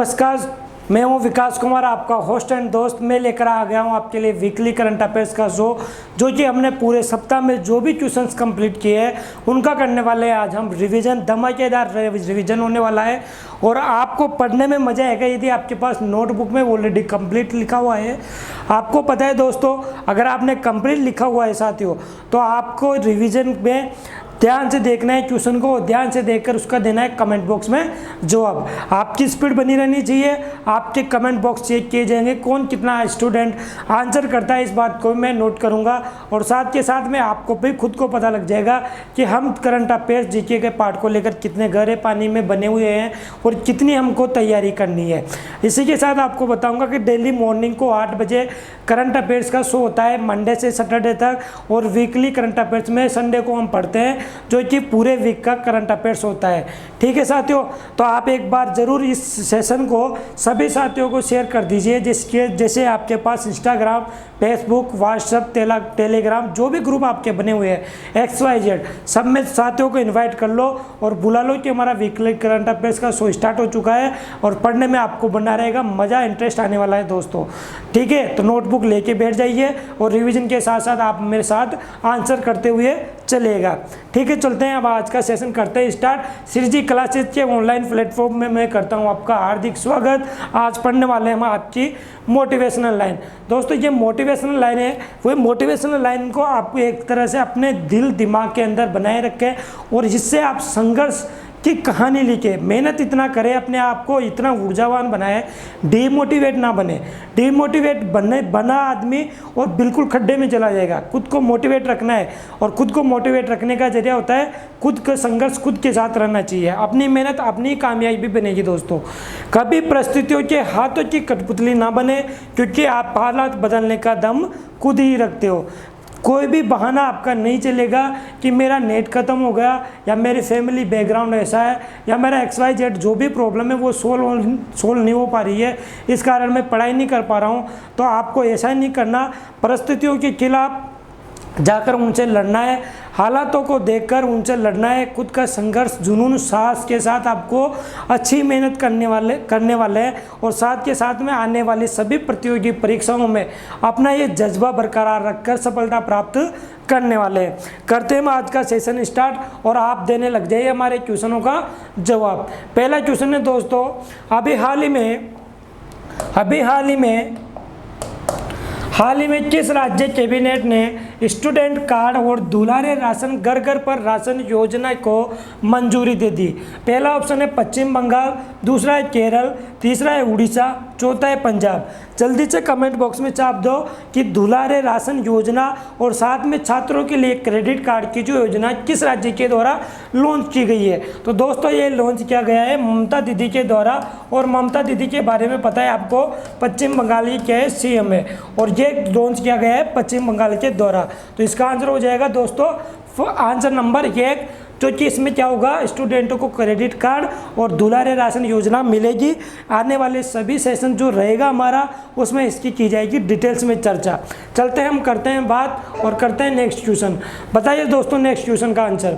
नमस्कार, मैं हूं विकास कुमार, आपका होस्ट एंड दोस्त। मैं लेकर आ गया हूं आपके लिए वीकली करंट अफेयर्स का शो, जो कि हमने पूरे सप्ताह में जो भी ट्यूशन्स कंप्लीट किए हैं उनका करने वाले हैं। आज हम रिवीजन, धमाकेदार रिवीजन होने वाला है और आपको पढ़ने में मज़ा आएगा यदि आपके पास नोटबुक में ऑलरेडी कंप्लीट लिखा हुआ है। आपको पता है दोस्तों, अगर आपने कंप्लीट लिखा हुआ है साथियों, तो आपको रिवीजन में ध्यान से देखना है, क्वेश्चन को ध्यान से देखकर उसका देना है कमेंट बॉक्स में जवाब। आपकी स्पीड बनी रहनी चाहिए, आपके कमेंट बॉक्स चेक किए जाएंगे कौन कितना स्टूडेंट आंसर करता है, इस बात को मैं नोट करूंगा। और साथ के साथ में आपको भी खुद को पता लग जाएगा कि हम करंट अफेयर्स जीके के पार्ट को लेकर कितने गहरे पानी में बने हुए हैं और कितनी हमको तैयारी करनी है। इसी के साथ आपको बताऊँगा कि डेली मॉर्निंग को 8 बजे करंट अफेयर्स का शो होता है, मंडे से सैटरडे तक। और वीकली करंट अफेयर्स में संडे को हम पढ़ते हैं, जो कि पूरे वीक का करंट अफेयर्स होता है। ठीक है साथियों, तो आप एक बार ज़रूर इस सेशन को सभी साथियों को शेयर कर दीजिए, जैसे आपके पास इंस्टाग्राम, फेसबुक, व्हाट्सएप, टेलीग्राम जो भी ग्रुप आपके बने हुए हैं XYZ, सब में साथियों को इन्वाइट कर लो और बुला लो कि हमारा वीकली करंट अफेयर्स का शो स्टार्ट हो चुका है और पढ़ने में आपको बना रहेगा मज़ा, इंटरेस्ट आने वाला है दोस्तों। ठीक है, तो नोटबुक लेके बैठ जाइए और रिवीजन के साथ साथ आप मेरे साथ आंसर करते हुए चलेगा। ठीक है, चलते हैं अब आज का सेशन करते हैं स्टार्ट। श्रीजी क्लासेज के ऑनलाइन प्लेटफॉर्म में मैं करता हूं आपका हार्दिक स्वागत। आज पढ़ने वाले हैं हम आपकी मोटिवेशनल लाइन। दोस्तों, ये मोटिवेशनल लाइन है, वो मोटिवेशनल लाइन को आपको एक तरह से अपने दिल दिमाग के अंदर बनाए रखें और जिससे आप संघर्ष की कहानी लिखे, मेहनत इतना करें, अपने आप को इतना ऊर्जावान बनाए, डीमोटिवेट ना बने। डीमोटिवेट बना आदमी और बिल्कुल खड्डे में चला जाएगा। खुद को मोटिवेट रखना है और खुद को मोटिवेट रखने का जरिया होता है खुद का संघर्ष, खुद के साथ रहना चाहिए। अपनी मेहनत अपनी कामयाबी बनेगी दोस्तों। कभी परिस्थितियों के हाथों की कठपुतली ना बने, क्योंकि आप हालात बदलने का दम खुद ही रखते हो। कोई भी बहाना आपका नहीं चलेगा कि मेरा नेट ख़त्म हो गया या मेरी फैमिली बैकग्राउंड ऐसा है या मेरा XYZ जो भी प्रॉब्लम है वो सोल्व नहीं हो पा रही है, इस कारण मैं पढ़ाई नहीं कर पा रहा हूँ। तो आपको ऐसा नहीं करना, परिस्थितियों के खिलाफ जाकर उनसे लड़ना है, हालातों को देखकर उनसे लड़ना है। खुद का संघर्ष, जुनून, साहस के साथ आपको अच्छी मेहनत करने वाले हैं और साथ के साथ में आने वाली सभी प्रतियोगी परीक्षाओं में अपना ये जज्बा बरकरार रखकर सफलता प्राप्त करने वाले हैं। करते हैं आज का सेशन स्टार्ट और आप देने लग जाइए हमारे क्वेश्चनों का जवाब। पहला क्वेश्चन है दोस्तों, अभी हाल ही में किस राज्य कैबिनेट ने स्टूडेंट कार्ड और दुलारे राशन घर घर पर राशन योजना को मंजूरी दे दी? पहला ऑप्शन है पश्चिम बंगाल, दूसरा है केरल, तीसरा है उड़ीसा, चौथा है पंजाब। जल्दी से कमेंट बॉक्स में छाप दो कि दुलारे राशन योजना और साथ में छात्रों के लिए क्रेडिट कार्ड की जो योजना किस राज्य के द्वारा लॉन्च की गई है। तो दोस्तों, ये लॉन्च किया गया है ममता दीदी के द्वारा और ममता दीदी के बारे में पता है आपको, पश्चिम बंगाल के CM है और ये लॉन्च किया गया है पश्चिम बंगाल के द्वारा। तो इसका आंसर हो जाएगा दोस्तों आंसर नंबर 1, जो कि इसमें क्या होगा, स्टूडेंटों को क्रेडिट कार्ड और दुलारे राशन योजना मिलेगी। आने वाले सभी सेशन जो रहेगा हमारा, उसमें इसकी की जाएगी डिटेल्स में चर्चा। चलते हैं, हम करते हैं बात और करते हैं नेक्स्ट क्वेश्चन। बताइए दोस्तों नेक्स्ट क्वेश्चन का आंसर।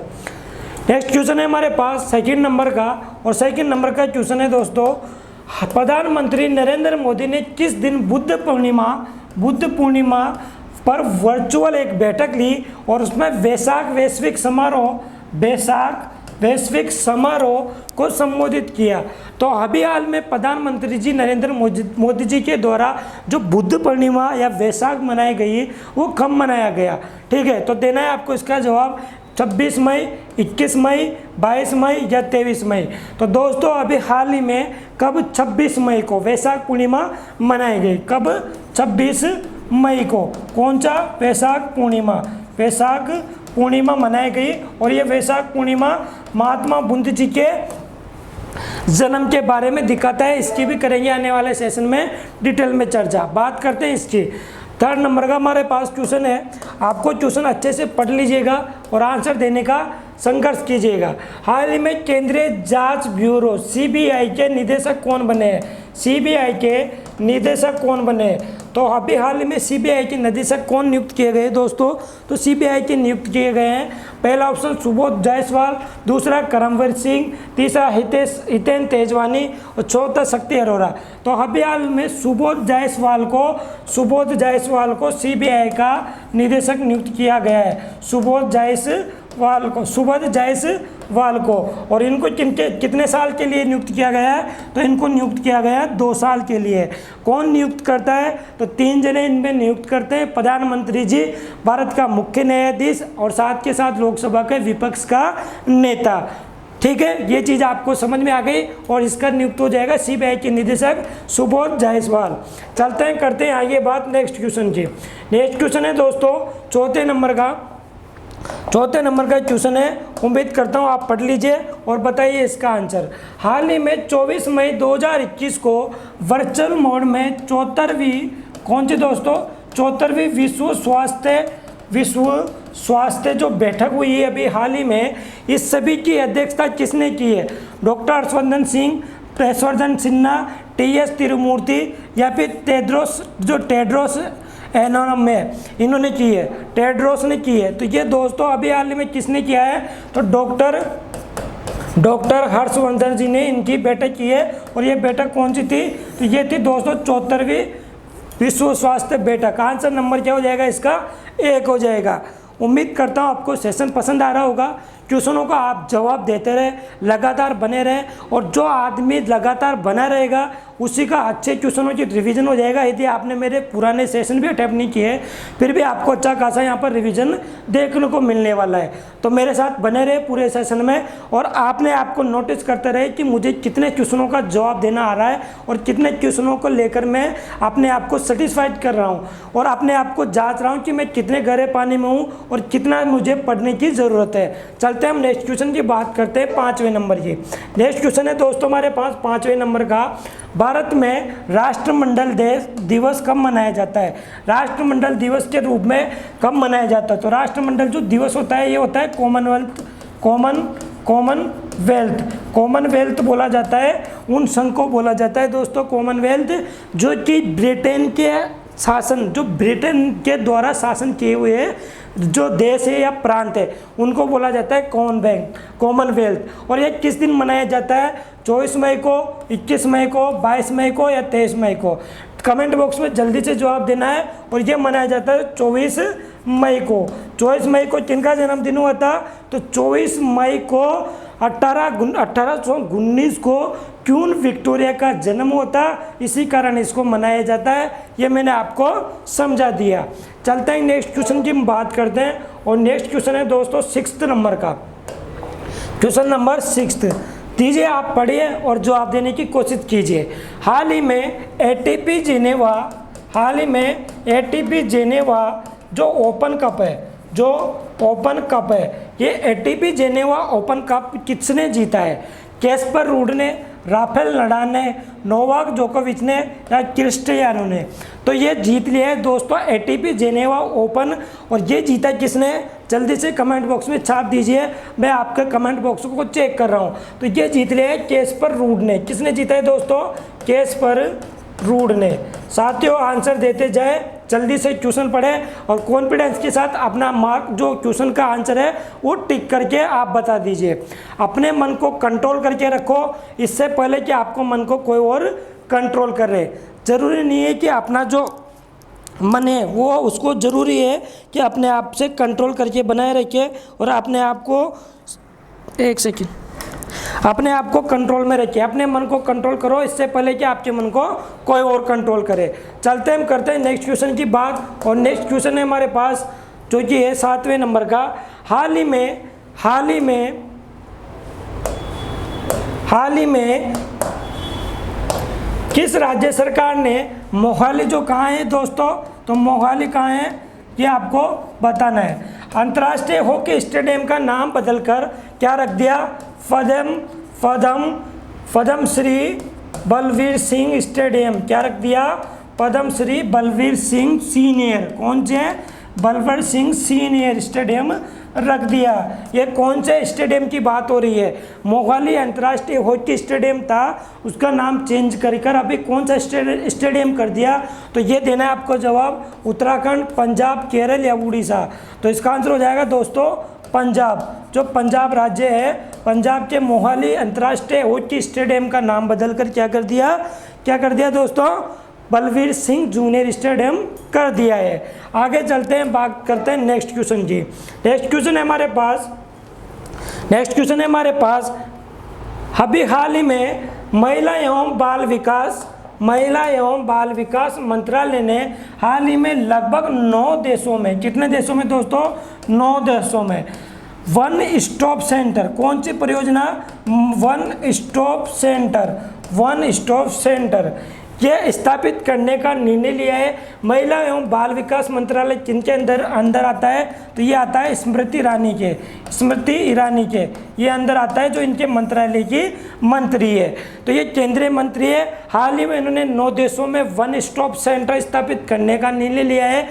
नेक्स्ट क्वेश्चन है हमारे पास 2nd नंबर का और 2nd नंबर का क्वेश्चन है दोस्तों, प्रधानमंत्री नरेंद्र मोदी ने किस दिन बुद्ध पूर्णिमा पर वर्चुअल एक बैठक ली और उसमें वैशाख वैश्विक समारोह को संबोधित किया? तो अभी हाल में प्रधानमंत्री जी नरेंद्र मोदी जी के द्वारा जो बुद्ध पूर्णिमा या वैशाख मनाई गई, वो कब मनाया गया? ठीक है, तो देना है आपको इसका जवाब 26 मई, 21 मई, 22 मई या 23 मई। तो दोस्तों, अभी हाल ही में कब 26 मई को वैशाख पूर्णिमा मनाई गई। कब? 26 मई को। कौन सा? वैशाख पूर्णिमा मनाई गई और ये वैशाख पूर्णिमा महात्मा बुद्ध जी के जन्म के बारे में दिखाता है। इसकी भी करेंगे आने वाले सेशन में डिटेल में चर्चा। बात करते हैं इसकी। 3rd नंबर का हमारे पास क्वेश्चन है, आपको क्वेश्चन अच्छे से पढ़ लीजिएगा और आंसर देने का संघर्ष कीजिएगा। हाल ही में केंद्रीय जांच ब्यूरो CBI के निदेशक कौन बने हैं? CBI के निदेशक कौन बने हैं? तो अभी हाल ही में सीबीआई के निदेशक कौन नियुक्त किए गए दोस्तों? तो सीबीआई के नियुक्त किए गए हैं, पहला ऑप्शन सुबोध जायसवाल, दूसरा करमवीर सिंह, तीसरा हितेन तेजवानी और चौथा शक्ति अरोरा। तो अभी हाल में सुबोध जायसवाल को सीबीआई का निदेशक नियुक्त किया गया है, सुबोध जायसवाल को। और इनको कितने साल के लिए नियुक्त किया गया है? तो इनको नियुक्त किया गया है 2 साल के लिए। कौन नियुक्त करता है? तो 3 जने इनमें नियुक्त करते हैं, प्रधानमंत्री जी, भारत का मुख्य न्यायाधीश और साथ के साथ लोकसभा के विपक्ष का नेता। ठीक है, ये चीज़ आपको समझ में आ गई और इसका नियुक्त हो जाएगा सीबीआई के निदेशक सुबोध जायसवाल। चलते हैं, करते हैं आगे बात नेक्स्ट क्वेश्चन की। नेक्स्ट क्वेश्चन है दोस्तों चौथे नंबर का क्वेश्चन है, उम्मीद करता हूँ आप पढ़ लीजिए और बताइए इसका आंसर। हाल ही में 24 मई 2021 को वर्चुअल मोड में 74वीं विश्व स्वास्थ्य जो बैठक हुई है अभी हाल ही में, इस सभी की अध्यक्षता किसने की है? डॉक्टर हर्षवर्धन सिन्हा, टीएस तिरुमूर्ति या फिर टेड्रोस एनोनम में इन्होंने की है, टेड्रोस ने की है। तो ये दोस्तों अभी हाल ही में किसने किया है? तो डॉक्टर हर्षवर्धन जी ने इनकी बैठक की है। और ये बैठक कौन सी थी? तो ये थी दोस्तों 74वीं विश्व स्वास्थ्य बैठक। आंसर नंबर क्या हो जाएगा इसका? 1 हो जाएगा। उम्मीद करता हूँ आपको सेशन पसंद आ रहा होगा। क्वेश्चनों का आप जवाब देते रहे, लगातार बने रहे, और जो आदमी लगातार बना रहेगा उसी का अच्छे क्वेश्चनों की रिवीजन हो जाएगा। यदि आपने मेरे पुराने सेशन भी अटेम्प्ट नहीं किए फिर भी आपको अच्छा खासा यहाँ पर रिवीजन देखने को मिलने वाला है। तो मेरे साथ बने रहे पूरे सेशन में और आपको नोटिस करते रहे कि मुझे कितने क्वेश्चनों का जवाब देना आ रहा है और कितने क्वेश्चनों को लेकर मैं अपने आप को सेटिस्फाइड कर रहा हूँ और अपने आप को जाँच रहा हूँ कि मैं कितने गहरे पानी में हूँ और कितना मुझे पढ़ने की ज़रूरत है। चलते हैं हम नेक्स्ट क्वेश्चन की बात करते हैं 5वें नंबर की। नेक्स्ट क्वेश्चन है दोस्तों हमारे पास 5वें नंबर का, भारत में राष्ट्रमंडल दिवस कब मनाया जाता है? राष्ट्रमंडल दिवस के रूप में कब मनाया जाता है? तो राष्ट्रमंडल जो दिवस होता है ये होता है कॉमनवेल्थ बोला जाता है, उन संघ को बोला जाता है दोस्तों कॉमनवेल्थ, जो कि ब्रिटेन के द्वारा शासन किए हुए जो देश है या प्रांत है उनको बोला जाता है कॉमनवेल्थ। और ये किस दिन मनाया जाता है? 24 मई को, 21 मई को, 22 मई को या 23 मई को? कमेंट बॉक्स में जल्दी से जवाब देना है। और ये मनाया जाता है 24 मई को। 24 मई को किनका जन्मदिन हुआ था? तो 24 मई को 1819 को क्वीन विक्टोरिया का जन्म होता, इसी कारण इसको मनाया जाता है। ये मैंने आपको समझा दिया। चलते हैं नेक्स्ट क्वेश्चन की बात करते हैं और नेक्स्ट क्वेश्चन है दोस्तों 6th नंबर का। क्वेश्चन नंबर 6 दीजिए, आप पढ़िए और जवाब देने की कोशिश कीजिए। हाल ही में एटीपी जेनेवा जो ओपन कप है, ये एटीपी जेनेवा ओपन कप किसने जीता है? कैस्पर रूड ने, राफेल नडाल ने, नोवाक जोकोविच ने या क्रिस्टियानो ने? तो ये जीत लिया है दोस्तों एटीपी जेनेवा ओपन। और ये जीता किसने? जल्दी से कमेंट बॉक्स में छाप दीजिए, मैं आपके कमेंट बॉक्स को चेक कर रहा हूँ। तो ये जीत लिया है कैस्पर रूड ने। किसने जीता है दोस्तों? कैस्पर रूड ने। साथियों आंसर देते जाए, जल्दी से क्वेश्चन पढ़ें और कॉन्फिडेंस के साथ अपना मार्क जो क्वेश्चन का आंसर है वो टिक करके आप बता दीजिए। अपने मन को कंट्रोल करके रखो, इससे पहले कि आपको मन को कोई और कंट्रोल करे। ज़रूरी नहीं है कि अपना जो मन है वो उसको ज़रूरी है कि अपने आप से कंट्रोल करके बनाए रखे और अपने आप को अपने आप को कंट्रोल में रखिए। अपने मन को कंट्रोल करो इससे पहले कि आपके मन को कोई और कंट्रोल करे। चलते हम करते हैं नेक्स्ट क्वेश्चन की बात। और नेक्स्ट क्वेश्चन है हमारे पास जो कि है 7वें नंबर का। हाल ही में किस राज्य सरकार ने मोहाली जो कहाँ है दोस्तों? तो मोहाली कहाँ है ये आपको बताना है। अंतर्राष्ट्रीय हॉकी स्टेडियम का नाम बदलकर क्या रख दिया? पद्म श्री बलवीर सिंह स्टेडियम। क्या रख दिया? पद्म श्री बलवीर सिंह सीनियर। कौन से? बलवीर सिंह सीनियर स्टेडियम रख दिया। ये कौन से स्टेडियम की बात हो रही है? मोहाली अंतर्राष्ट्रीय हॉकी स्टेडियम था, उसका नाम चेंज कर अभी कौन सा स्टेडियम कर दिया? तो ये देना है आपको जवाब, उत्तराखंड, पंजाब, केरल या उड़ीसा। तो इसका आंसर हो जाएगा दोस्तों पंजाब। जो पंजाब राज्य है, पंजाब के मोहाली अंतर्राष्ट्रीय हॉकी स्टेडियम का नाम बदलकर क्या कर दिया दोस्तों? बलवीर सिंह जूनियर स्टेडियम कर दिया है। आगे चलते हैं, बात करते हैं नेक्स्ट क्वेश्चन की। नेक्स्ट क्वेश्चन है हमारे पास अभी हाल ही में महिला एवं बाल विकास मंत्रालय ने हाल ही में लगभग 9 देशों में, कितने देशों में दोस्तों? 9 देशों में वन स्टॉप सेंटर, कौन सी परियोजना? वन स्टॉप सेंटर ये स्थापित करने का निर्णय लिया है। महिला एवं बाल विकास मंत्रालय किनके अंदर आता है? तो ये आता है स्मृति ईरानी के ये अंदर आता है, जो इनके मंत्रालय की मंत्री है। तो ये केंद्रीय मंत्री है। हाल ही में इन्होंने 9 देशों में वन स्टॉप सेंटर स्थापित करने का निर्णय लिया है।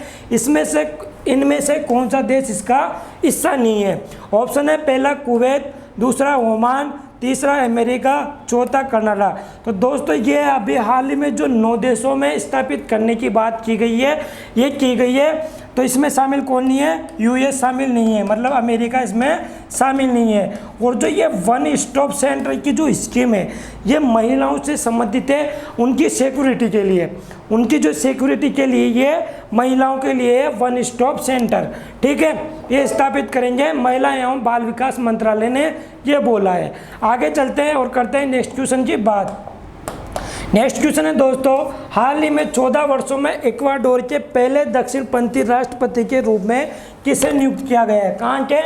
इनमें से कौन सा देश इसका हिस्सा नहीं है? ऑप्शन है पहला कुवैत, दूसरा ओमान, तीसरा अमेरिका, चौथा कनाडा। तो दोस्तों ये अभी हाल ही में जो 9 देशों में स्थापित करने की बात की गई है, तो इसमें शामिल कौन नहीं है? यूएस शामिल नहीं है, मतलब अमेरिका इसमें शामिल नहीं है। और जो ये वन स्टॉप सेंटर की जो स्कीम है, ये महिलाओं से संबंधित है, उनकी सिक्योरिटी के लिए ये महिलाओं के लिए वन स्टॉप सेंटर, ठीक है, ये स्थापित करेंगे। महिला एवं बाल विकास मंत्रालय ने ये बोला है। आगे चलते हैं और करते हैं नेक्स्ट क्वेश्चन की बात। नेक्स्ट क्वेश्चन है दोस्तों, हाल ही में 14 वर्षों में इक्वाडोर के पहले दक्षिणपंथी राष्ट्रपति के रूप में किसे नियुक्त किया गया है? कहाँ के?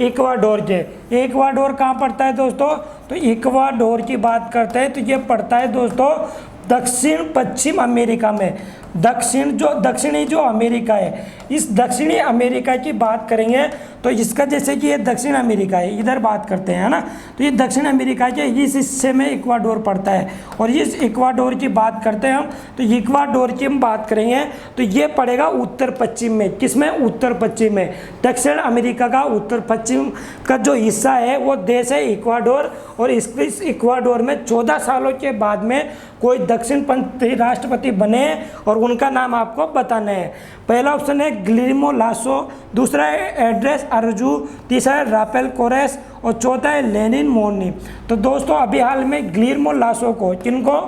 इक्वाडोर के। इक्वाडोर कहाँ पड़ता है दोस्तों? तो इक्वाडोर की बात करते हैं तो ये पड़ता है दोस्तों दक्षिण पश्चिम अमेरिका में। दक्षिणी जो अमेरिका है, इस दक्षिणी अमेरिका की बात करेंगे तो इसका जैसे कि ये दक्षिण अमेरिका है, इधर बात करते हैं ना, तो ये दक्षिण अमेरिका के इस हिस्से में इक्वाडोर पड़ता है। और इस इक्वाडोर की बात करते हैं हम, तो इक्वाडोर की हम बात करेंगे तो ये पड़ेगा उत्तर पश्चिम में। किसमें? उत्तर पश्चिम में। दक्षिण अमेरिका का उत्तर पश्चिम का जो हिस्सा है वो देश है इक्वाडोर। और इस इक्वाडोर में 14 सालों के बाद में कोई दक्षिणपंथी राष्ट्रपति बने और उनका नाम आपको बताना है। पहला ऑप्शन है गिलेर्मो लासो, दूसरा है एड्रेस अरजू, तीसरा है राफेल कोरेस और चौथा है लेनिन मोर्नी। तो दोस्तों अभी हाल में गिलेर्मो लासो को, किनको?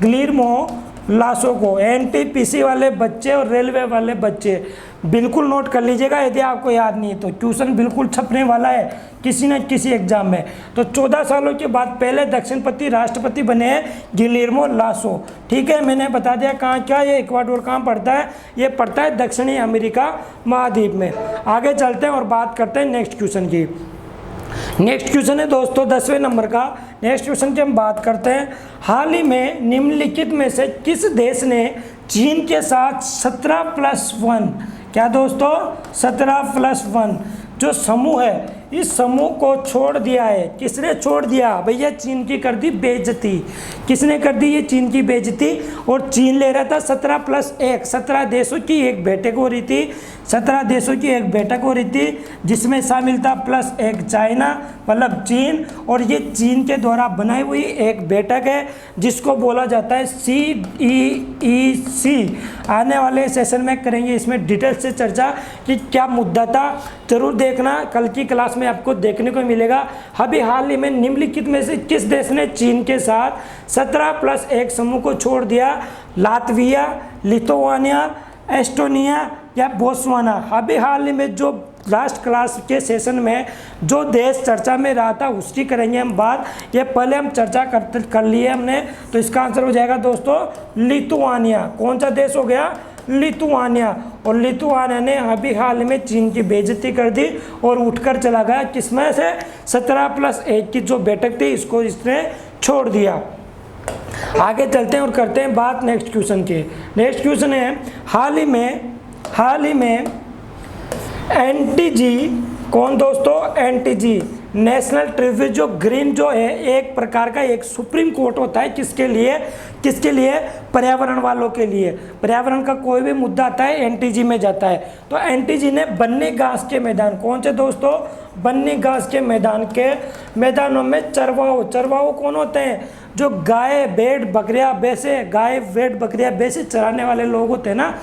गिलेर्मो लासो को, एनटीपीसी वाले बच्चे और रेलवे वाले बच्चे बिल्कुल नोट कर लीजिएगा, यदि आपको याद नहीं है तो ट्यूशन बिल्कुल छपने वाला है किसी न किसी एग्जाम में। तो 14 सालों के बाद पहले दक्षिणपंथी राष्ट्रपति बने हैं गिलेर्मो लासो, ठीक है। मैंने बता दिया कहाँ क्या ये इक्वाडोर कहाँ पड़ता है, ये पड़ता है दक्षिणी अमेरिका महाद्वीप में। आगे चलते हैं और बात करते हैं नेक्स्ट क्वेश्चन की। नेक्स्ट क्वेश्चन है दोस्तों 10वें नंबर का। नेक्स्ट क्वेश्चन की हम बात करते हैं, हाल ही में निम्नलिखित में से किस देश ने चीन के साथ 17+1, क्या दोस्तों? 17+1 जो समूह है, इस समूह को छोड़ दिया है। किसने छोड़ दिया? भैया चीन की कर दी बेइज्जती। किसने कर दी ये चीन की बेइज्जती? और चीन ले रहा था 17+1, 17 देशों की एक बैठक हो रही थी, 17 देशों की एक बैठक हो रही थी, जिसमें शामिल था +1 चाइना, मतलब चीन। और ये चीन के द्वारा बनाई हुई एक बैठक है जिसको बोला जाता है CEEC। आने वाले सेशन में करेंगे इसमें डिटेल से चर्चा कि क्या मुद्दा था, जरूर देखना, कल की क्लास में आपको देखने को मिलेगा। अभी हाल ही में निम्नलिखित में से किस देश ने चीन के साथ 17+1 समूह को छोड़ दिया? लातविया, लिथुआनिया, एस्टोनिया या बोत्सवाना। अभी हाल ही में जो लास्ट क्लास के सेशन में जो देश चर्चा में रहा था उसकी करेंगे हम बात। ये पहले हम चर्चा कर लिए हमने, तो इसका आंसर हो जाएगा दोस्तों लिथुआनिया। कौन सा देश हो गया? लिथुआनिया। और लिथुआनिया ने अभी हाल में चीन की बेइज्जती कर दी और उठकर चला गया किसमें से? 17+1 की जो बैठक थी इसको इसने छोड़ दिया। आगे चलते हैं और करते हैं बात नेक्स्ट क्वेश्चन की। नेक्स्ट क्वेश्चन है, हाल ही में एनटीजी, कौन दोस्तों? एनटीजी नेशनल ट्रिब्यूनल जो ग्रीन जो है एक प्रकार का एक सुप्रीम कोर्ट होता है, किसके लिए? पर्यावरण वालों के लिए। पर्यावरण का कोई भी मुद्दा आता है एनटीजी में जाता है। तो एनटीजी ने बन्नी घास के मैदान, कौन से दोस्तों, बन्नी घास के मैदानों में चरवाहो कौन होते हैं, जो गाय भेड़ बकरियां भैंसे चराने वाले लोग होते हैं ना,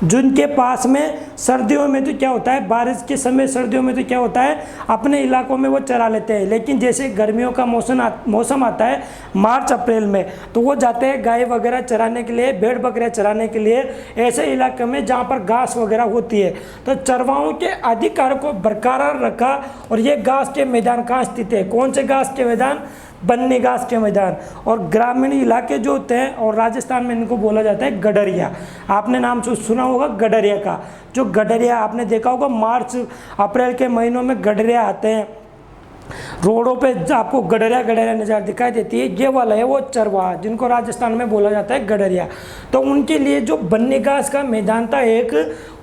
जिनके पास में सर्दियों में तो क्या होता है, बारिश के समय सर्दियों में तो क्या होता है, अपने इलाकों में वो चरा लेते हैं। लेकिन जैसे गर्मियों का मौसम आता है मार्च अप्रैल में, तो वो जाते हैं गाय वगैरह चराने के लिए, भेड़ बकरियां चराने के लिए ऐसे इलाके में जहाँ पर घास वगैरह होती है। तो चरवाहों के अधिकार को बरकरार रखा। और ये घास के मैदान कहाँ स्थित है, कौन से घास के मैदान, बन्नी घास के मैदान। और ग्रामीण इलाके जो होते हैं, और राजस्थान में इनको बोला जाता है गडरिया। आपने नाम सुना होगा गडरिया का। जो गडरिया आपने देखा होगा मार्च अप्रैल के महीनों में गडरिया आते हैं, रोडों पे आपको गडरिया नज़ारा दिखाई देती है, ये वाला है वो चरवाहा, जिनको राजस्थान में बोला जाता है गडरिया। तो उनके लिए जो बन्नी घास का मैदान था एक,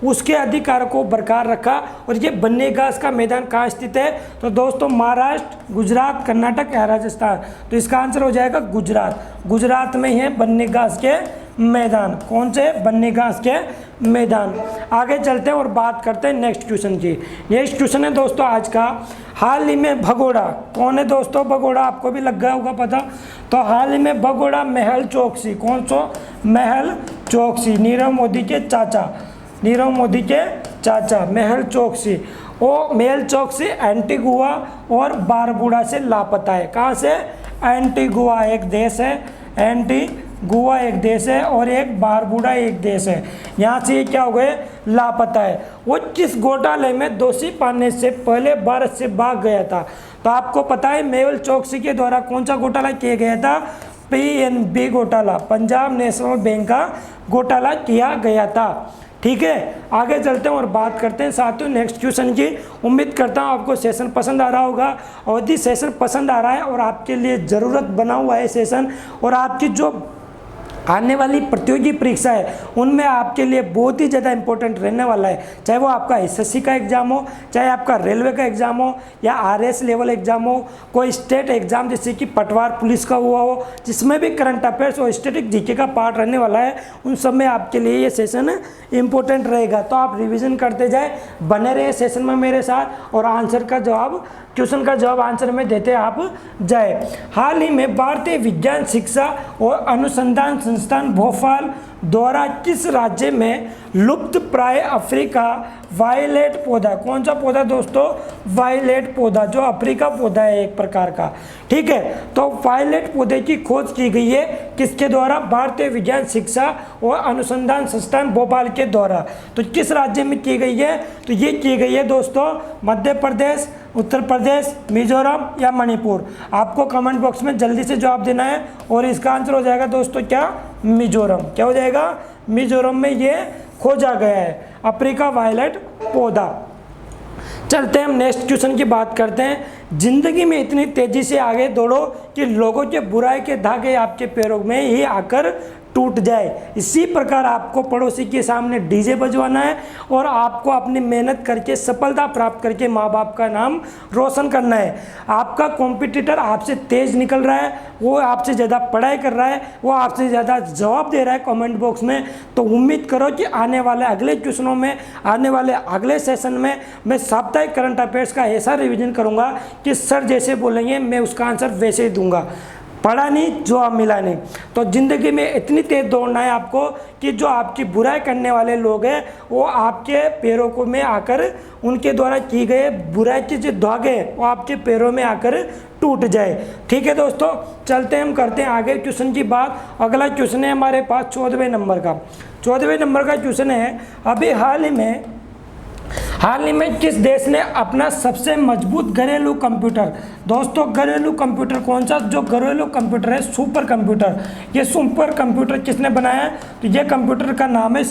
उसके अधिकार को बरकरार रखा। और ये बन्नी घास का मैदान कहाँ स्थित है, तो दोस्तों महाराष्ट्र, गुजरात, कर्नाटक या राजस्थान। तो इसका आंसर हो जाएगा गुजरात में है बन्नी घास के मैदान। कौन से, बन्नी घास के मैदान। आगे चलते हैं और बात करते हैं नेक्स्ट क्वेश्चन की। नेक्स्ट क्वेश्चन है दोस्तों आज का, हाल ही में भगोड़ा, कौन है दोस्तों भगोड़ा, आपको भी लग गया होगा पता। तो हाल ही में भगोड़ा मेहुल चोकसी, कौन सो, मेहुल चोकसी, नीरव मोदी के चाचा मेहुल चोकसी। वो मेहुल चोकसी एंटीगुआ और बारबुडा से लापता है। कहाँ से, एंटीगुआ एक देश है, एंटीगुआ एक देश है और एक बारबुडा एक देश है। यहाँ से ये क्या हो गए, लापता है। वो किस घोटाले में दोषी पाने से पहले भारत से भाग गया था। तो आपको पता है मेहुल चोकसी के द्वारा कौन सा घोटाला किया गया था, पीएनबी घोटाला, पंजाब नेशनल बैंक का घोटाला किया गया था। ठीक है, आगे चलते हैं और बात करते हैं साथियों नेक्स्ट क्वेश्चन की। उम्मीद करता हूँ आपको सेशन पसंद आ रहा होगा, और यदि सेशन पसंद आ रहा है और आपके लिए ज़रूरत बना हुआ है सेशन, और आपकी जो आने वाली प्रतियोगी परीक्षा है उनमें आपके लिए बहुत ही ज़्यादा इंपॉर्टेंट रहने वाला है। चाहे वो आपका एसएससी का एग्ज़ाम हो, चाहे आपका रेलवे का एग्ज़ाम हो, या आरएस लेवल एग्ज़ाम हो, कोई स्टेट एग्ज़ाम जैसे कि पटवार पुलिस का हुआ हो, जिसमें भी करंट अफेयर्स और स्टैटिक जीके का पार्ट रहने वाला है, उन सब में आपके लिए ये सेशन इंपॉर्टेंट रहेगा। तो आप रिविज़न करते जाए, बने रहे सेशन में मेरे साथ, और क्वेश्चन का जवाब आंसर में देते आप जाए। हाल ही में भारतीय विज्ञान शिक्षा और अनुसंधान संस्थान भोपाल द्वारा किस राज्य में लुप्त प्राय अफ्रीका वायलेट पौधा, कौन सा पौधा दोस्तों, वायलेट पौधा, जो अफ्रीका पौधा है एक प्रकार का। ठीक है, तो वायलेट पौधे की खोज की गई है किसके द्वारा, भारतीय विज्ञान शिक्षा और अनुसंधान संस्थान भोपाल के द्वारा। तो किस राज्य में की गई है, तो ये की गई है दोस्तों मध्य प्रदेश, उत्तर प्रदेश, मिजोरम या मणिपुर। आपको कमेंट बॉक्स में जल्दी से जवाब देना है, और इसका आंसर हो जाएगा दोस्तों क्या, मिजोरम। क्या हो जाएगा, मिजोरम में ये खोजा गया है अफ्रीका वायलेट पौधा। चलते हैं हम नेक्स्ट क्वेश्चन की बात करते हैं। जिंदगी में इतनी तेजी से आगे दौड़ो कि लोगों के बुराई के धागे आपके पैरों में ही आकर टूट जाए। इसी प्रकार आपको पड़ोसी के सामने डीजे बजवाना है, और आपको अपनी मेहनत करके सफलता प्राप्त करके माँ बाप का नाम रोशन करना है। आपका कॉम्पिटिटर आपसे तेज निकल रहा है, वो आपसे ज़्यादा पढ़ाई कर रहा है, वो आपसे ज़्यादा जवाब दे रहा है कमेंट बॉक्स में। तो उम्मीद करो कि आने वाले अगले क्वेश्चनों में, आने वाले अगले सेशन में मैं साप्ताहिक करंट अफेयर्स का ऐसा रिवीजन करूँगा कि सर जैसे बोलेंगे मैं उसका आंसर वैसे ही दूंगा। पढ़ा नहीं, जवाब मिला नहीं। तो ज़िंदगी में इतनी तेज़ दौड़ना है आपको कि जो आपकी बुराई करने वाले लोग हैं वो आपके पैरों को में आकर, उनके द्वारा की गए बुराई के जो धागे वो आपके पैरों में आकर टूट जाए। ठीक है दोस्तों, चलते हैं हम करते हैं आगे क्वेश्चन की बात। अगला क्वेश्चन है हमारे पास 14वें नंबर का। 14वें नंबर का क्वेश्चन है, अभी हाल ही में किस देश ने अपना सबसे मजबूत घरेलू कंप्यूटर, दोस्तों घरेलू कंप्यूटर कौन सा, जो घरेलू कंप्यूटर है सुपर कंप्यूटर, ये सुपर कंप्यूटर किसने बनाया है, तो ये कंप्यूटर का नाम है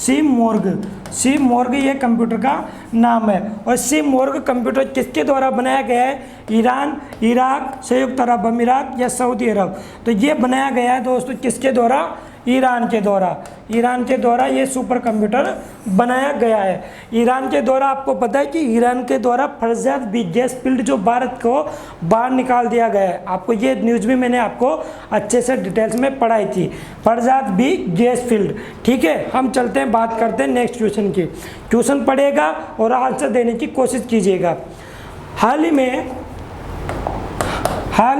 सीमोर्ग ये कंप्यूटर का नाम है। और सीमोर्ग कंप्यूटर किसके द्वारा बनाया गया है, ईरान, इराक, संयुक्त अरब अमीरात या सऊदी अरब। तो ये बनाया गया है दोस्तों किसके द्वारा, ईरान के द्वारा। ईरान के द्वारा ये सुपर कंप्यूटर बनाया गया है। ईरान के द्वारा आपको पता है कि ईरान के द्वारा फरजाद बी गैस फील्ड जो भारत को बाहर निकाल दिया गया है। आपको ये न्यूज़ भी मैंने आपको अच्छे से डिटेल्स में पढ़ाई थी, फरजाद बी गैस फील्ड। ठीक है, हम चलते हैं, बात करते हैं नेक्स्ट क्वेश्चन की। क्वेश्चन पढ़ेगा और आंसर देने की कोशिश कीजिएगा। हाल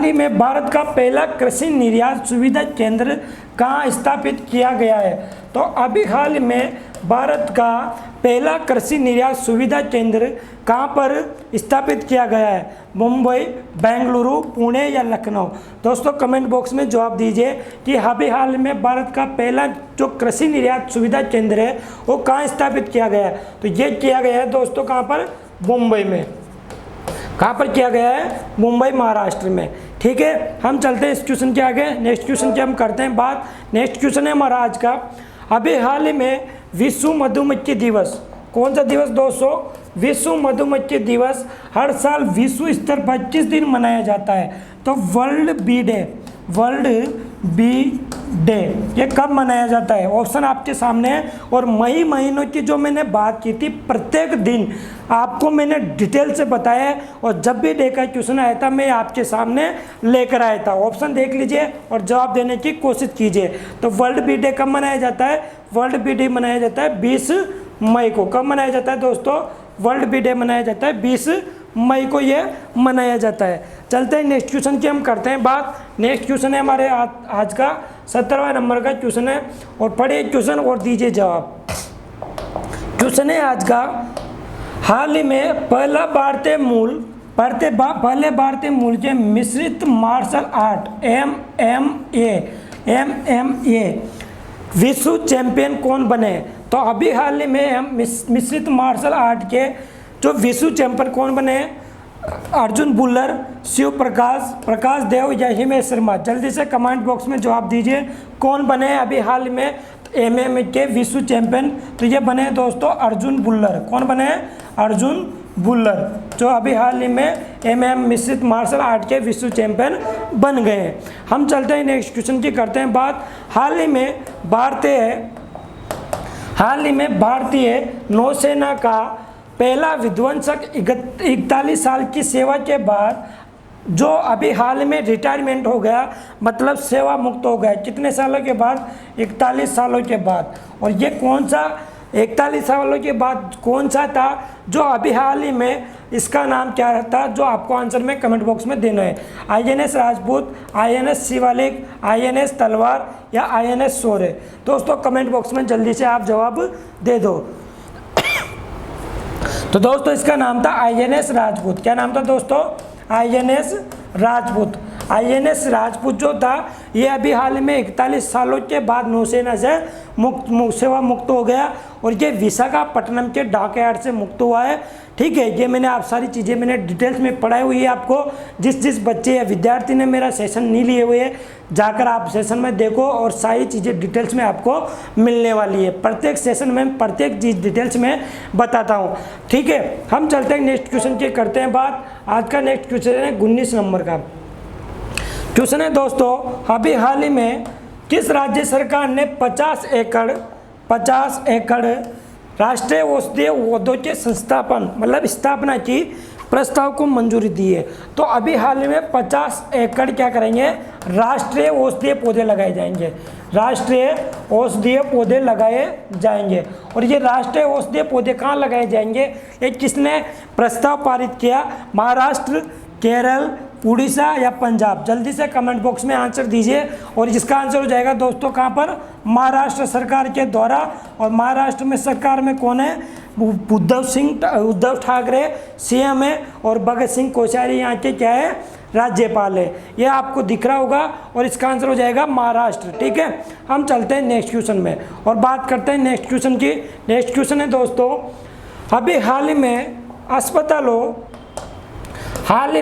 ही में भारत का पहला कृषि निर्यात सुविधा केंद्र कहाँ स्थापित किया गया है? तो अभी हाल में भारत का पहला कृषि निर्यात सुविधा केंद्र कहाँ पर स्थापित किया गया है? मुंबई, बेंगलुरु, पुणे या लखनऊ? दोस्तों कमेंट बॉक्स में जवाब दीजिए कि अभी हाल में भारत का पहला जो कृषि निर्यात सुविधा केंद्र है वो कहाँ स्थापित किया गया है? तो ये किया गया है दोस्तों कहाँ पर? मुंबई में। कहाँ पर किया गया है? मुंबई, महाराष्ट्र में। ठीक है, हम चलते हैं इस क्वेश्चन के आगे। नेक्स्ट क्वेश्चन की हम करते हैं बात। नेक्स्ट क्वेश्चन है हमारा आज का, अभी हाल ही में विश्व मधुमक्खी दिवस, कौन सा दिवस दोस्तों? विश्व मधुमक्खी दिवस हर साल विश्व स्तर पर 25 दिन मनाया जाता है। तो वर्ल्ड बी डे ये कब मनाया जाता है? ऑप्शन आपके सामने है। और मई महीनों की जो मैंने बात की थी, प्रत्येक दिन आपको मैंने डिटेल से बताया है, और जब भी डे का क्वेश्चन आया था मैं आपके सामने लेकर आया था। ऑप्शन देख लीजिए और जवाब देने की कोशिश कीजिए। तो वर्ल्ड बी डे कब मनाया जाता है? वर्ल्ड बी डे मनाया जाता है 20 मई को। कब मनाया जाता है दोस्तों? वर्ल्ड बी डे मनाया जाता है 20 मई को ये मनाया जाता है। चलते हैं नेक्स्ट क्वेश्चन की हम करते हैं बात। नेक्स्ट क्वेश्चन है हमारे आज का 17वां नंबर का क्वेश्चन है, और पढ़िए क्वेश्चन और दीजिए जवाब। क्वेश्चन है आज का, हाल ही में पहले भारतीय मूल के मिश्रित मार्शल आर्ट MMA विश्व चैंपियन कौन बने? तो अभी हाल ही में हम मिश्रित मार्शल आर्ट के जो विश्व चैंपियन कौन बने? अर्जुन भुल्लर, शिव प्रकाश देव या हिमेश शर्मा? जल्दी से कमेंट बॉक्स में जवाब दीजिए, कौन बने अभी हाल में MMA के विश्व चैंपियन? तो ये बने दोस्तों अर्जुन भुल्लर। कौन बने? अर्जुन भुल्लर, जो अभी हाल ही में MM मिश्रित मार्शल आर्ट के विश्व चैंपियन बन गए हैं। हम चलते हैं नेक्स्ट क्वेश्चन की करते हैं बात। हाल ही में भारतीय नौसेना का पहला विध्वंसक 41 साल की सेवा के बाद जो अभी हाल में रिटायरमेंट हो गया, मतलब सेवा मुक्त हो गया। कितने सालों के बाद? 41 सालों के बाद। और ये कौन सा 41 सालों के बाद कौन सा था जो अभी हाल ही में, इसका नाम क्या रहता? जो आपको आंसर में कमेंट बॉक्स में देना है। INS Rajput, INS Shivalik, INS तलवार या INS शौर्य? दोस्तों कमेंट बॉक्स में जल्दी से आप जवाब दे दो। तो दोस्तों इसका नाम था INS राजपूत। क्या नाम था दोस्तों? INS राजपूत। INS राजपूत जो था ये अभी हाल में 41 सालों के बाद नौसेना से सेवा मुक्त हो गया, और ये विशाखापट्टनम के डाकयार्ड से मुक्त हुआ है। ठीक है, ये मैंने आप सारी चीज़ें मैंने डिटेल्स में पढ़ाई हुई है आपको। जिस बच्चे या विद्यार्थी ने मेरा सेशन नहीं लिए हुए है, जाकर आप सेशन में देखो, और सारी चीज़ें डिटेल्स में आपको मिलने वाली है। प्रत्येक सेशन में प्रत्येक चीज़ डिटेल्स में बताता हूँ। ठीक है, हम चलते हैं नेक्स्ट क्वेश्चन की करते हैं बात। आज का नेक्स्ट क्वेश्चन है 19 नंबर का क्वेश्चन है दोस्तों, अभी हाल ही में किस राज्य सरकार ने 50 एकड़ राष्ट्रीय औषधीय उद्यान के स्थापना की प्रस्ताव को मंजूरी दी है? तो अभी हाल ही में 50 एकड़ क्या करेंगे? राष्ट्रीय औषधीय पौधे लगाए जाएंगे। राष्ट्रीय औषधीय पौधे लगाए जाएंगे। और ये राष्ट्रीय औषधीय पौधे कहाँ लगाए जाएंगे? ये किसने प्रस्ताव पारित किया? महाराष्ट्र, केरल, उड़ीसा या पंजाब? जल्दी से कमेंट बॉक्स में आंसर दीजिए, और इसका आंसर हो जाएगा दोस्तों कहाँ पर? महाराष्ट्र सरकार के द्वारा। और महाराष्ट्र में सरकार में कौन है? उद्धव ठाकरे CM है, और भगत सिंह कोश्यारी यहाँ के क्या है? राज्यपाल है। ये आपको दिख रहा होगा, और इसका आंसर हो जाएगा महाराष्ट्र। ठीक है, हम चलते हैं नेक्स्ट क्वेश्चन में और बात करते हैं नेक्स्ट क्वेश्चन की। नेक्स्ट क्वेश्चन है दोस्तों, अभी हाल ही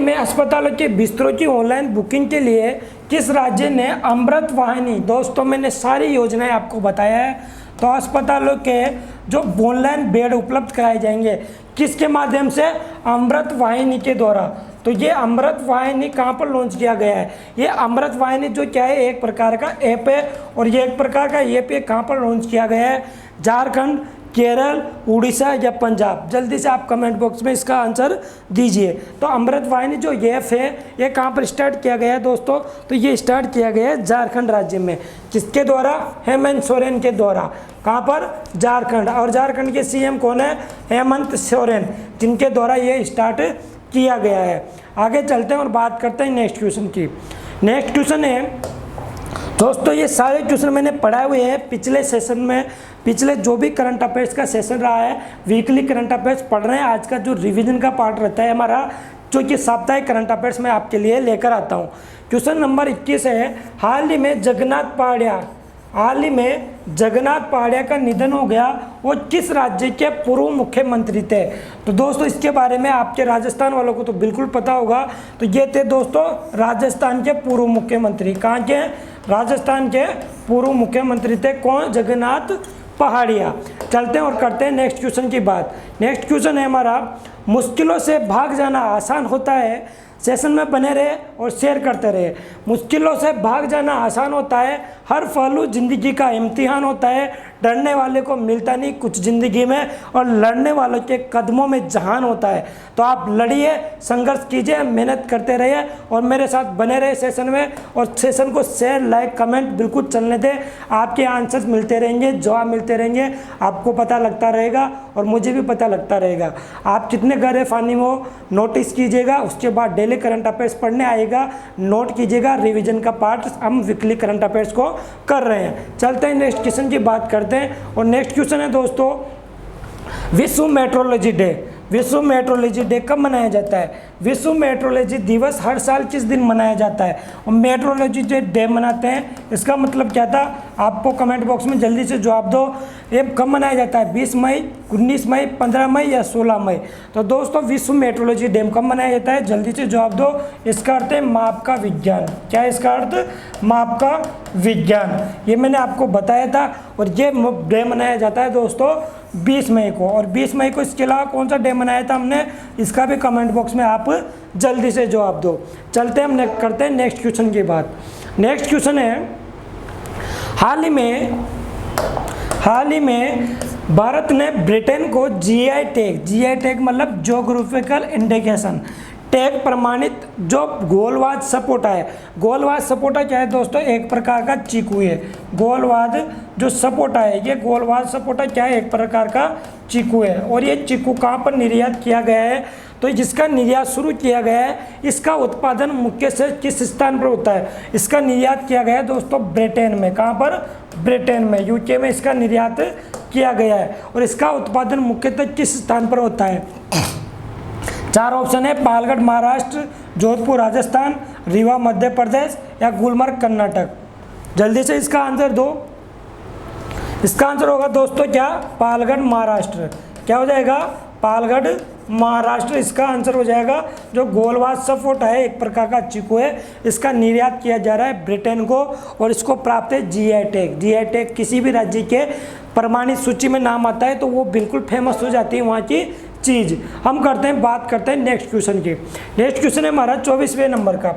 में अस्पतालों के बिस्तरों की ऑनलाइन बुकिंग के लिए किस राज्य ने अमृत वाहिनी? दोस्तों मैंने सारी योजनाएं आपको बताया है। तो अस्पतालों के जो ऑनलाइन बेड उपलब्ध कराए जाएंगे किसके माध्यम से? अमृत वाहिनी के द्वारा। तो ये अमृत वाहिनी कहाँ पर लॉन्च किया गया है? ये अमृत वाहिनी जो क्या है, एक प्रकार का ऐप है, और ये एक प्रकार का ऐप है कहाँ पर लॉन्च किया गया है? झारखंड, केरल, उड़ीसा या पंजाब? जल्दी से आप कमेंट बॉक्स में इसका आंसर दीजिए। तो अमृत वाहिनी जो ऐप है ये कहाँ पर स्टार्ट किया गया है दोस्तों? तो ये स्टार्ट किया गया है झारखंड राज्य में। किसके द्वारा? हेमंत सोरेन के द्वारा। कहाँ पर? झारखंड। और झारखंड के सीएम कौन है? हेमंत सोरेन, जिनके द्वारा ये स्टार्ट किया गया है। आगे चलते हैं और बात करते हैं नेक्स्ट क्वेश्चन की। नेक्स्ट क्वेश्चन है दोस्तों, ये सारे क्वेश्चन मैंने पढ़ाए हुए हैं पिछले सेशन में, पिछले जो भी करंट अफेयर्स का सेशन रहा है, वीकली करंट अफेयर्स पढ़ रहे हैं। आज का जो रिवीजन का पार्ट रहता है हमारा, जो कि साप्ताहिक करंट अफेयर्स में आपके लिए लेकर आता हूँ। क्वेश्चन नंबर 21 है, हाल ही में जगन्नाथ पहाड़िया का निधन हो गया, वो किस राज्य के पूर्व मुख्यमंत्री थे? तो दोस्तों इसके बारे में आपके राजस्थान वालों को तो बिल्कुल पता होगा। तो ये थे दोस्तों राजस्थान के पूर्व मुख्यमंत्री। कहाँ के? राजस्थान के पूर्व मुख्यमंत्री थे कौन? जगन्नाथ पहाड़िया। चलते हैं और करते हैं नेक्स्ट क्वेश्चन की बात। नेक्स्ट क्वेश्चन है हमारा, मुश्किलों से भाग जाना आसान होता है। सेशन में बने रहे और शेयर करते रहे। मुश्किलों से भाग जाना आसान होता है, हर पहलू जिंदगी का इम्तिहान होता है। डरने वाले को मिलता नहीं कुछ ज़िंदगी में, और लड़ने वालों के कदमों में जहान होता है। तो आप लड़िए, संघर्ष कीजिए, मेहनत करते रहिए और मेरे साथ बने रहे सेशन में। और सेशन को शेयर, लाइक, कमेंट बिल्कुल चलने दें। आपके आंसर्स मिलते रहेंगे, जवाब मिलते रहेंगे, आपको पता लगता रहेगा और मुझे भी पता लगता रहेगा। आप कितने गहरे पानी में हो नोटिस कीजिएगा। उसके बाद डेली करंट अफेयर्स पढ़ने आएगा, नोट कीजिएगा। रिवीजन का पार्ट हम वीकली करंट अफेयर्स को कर रहे हैं। चलते हैं नेक्स्ट क्वेश्चन की बात करते हैं। और नेक्स्ट क्वेश्चन है दोस्तों, विश्व मेट्रोलॉजी डे। विश्व मेट्रोलॉजी डे कब मनाया जाता है? विश्व मेट्रोलॉजी दिवस हर साल किस दिन मनाया जाता है? और मेट्रोलॉजी डे मनाते हैं, इसका मतलब क्या था? आपको कमेंट बॉक्स में जल्दी से जवाब दो। ये कब मनाया जाता है? 20 मई, 19 मई, 15 मई या 16 मई? तो दोस्तों विश्व मेट्रोलॉजी डे कब मनाया जाता है? जल्दी से जवाब दो। इसका अर्थ है माप का विज्ञान। क्या है इसका अर्थ? माप का विज्ञान। ये मैंने आपको बताया था। और ये डे मनाया जाता है दोस्तों 20 मई को। और 20 मई को इसके अलावा कौन सा डे मनाया था हमने? इसका भी कमेंट बॉक्स में आप जल्दी से जवाब दो। चलते हैं हम करते हैं नेक्स्ट क्वेश्चन की बात। नेक्स्ट क्वेश्चन है, हाल ही में भारत ने ब्रिटेन को जीआई टैग मतलब ज्योग्राफिकल इंडिकेशन टैग प्रमाणित जो गोलवाद सपोटा है। गोलवाद सपोटा क्या है दोस्तों? एक प्रकार का चीकू है। गोलवाद जो सपोटा है, ये गोलवाद सपोटा क्या है? एक प्रकार का चीकू है। और ये चीकू कहाँ पर निर्यात किया गया है? तो जिसका निर्यात शुरू किया गया है, इसका उत्पादन मुख्य से किस स्थान पर होता है? इसका निर्यात किया गया है दोस्तों ब्रिटेन में। कहाँ पर? ब्रिटेन में, यूके में इसका निर्यात किया गया है। और इसका उत्पादन मुख्यतः किस स्थान पर होता है? 4 ऑप्शन है, पालगढ़ महाराष्ट्र, जोधपुर राजस्थान, रीवा मध्य प्रदेश या गुलमर्ग कर्नाटक। जल्दी से इसका आंसर दो। इसका आंसर होगा दोस्तों क्या? पालगढ़ महाराष्ट्र। क्या हो जाएगा? पालगढ़ महाराष्ट्र इसका आंसर हो जाएगा। जो गोलवाद सपोटा है, एक प्रकार का चीकू है, इसका निर्यात किया जा रहा है ब्रिटेन को और इसको प्राप्त है जीआई टैग। जीआई टैग किसी भी राज्य के प्रमाणित सूची में नाम आता है तो वो बिल्कुल फेमस हो जाती है वहाँ की चीज़। हम बात करते हैं नेक्स्ट क्वेश्चन की। नेक्स्ट क्वेश्चन है हमारा 24वें नंबर का।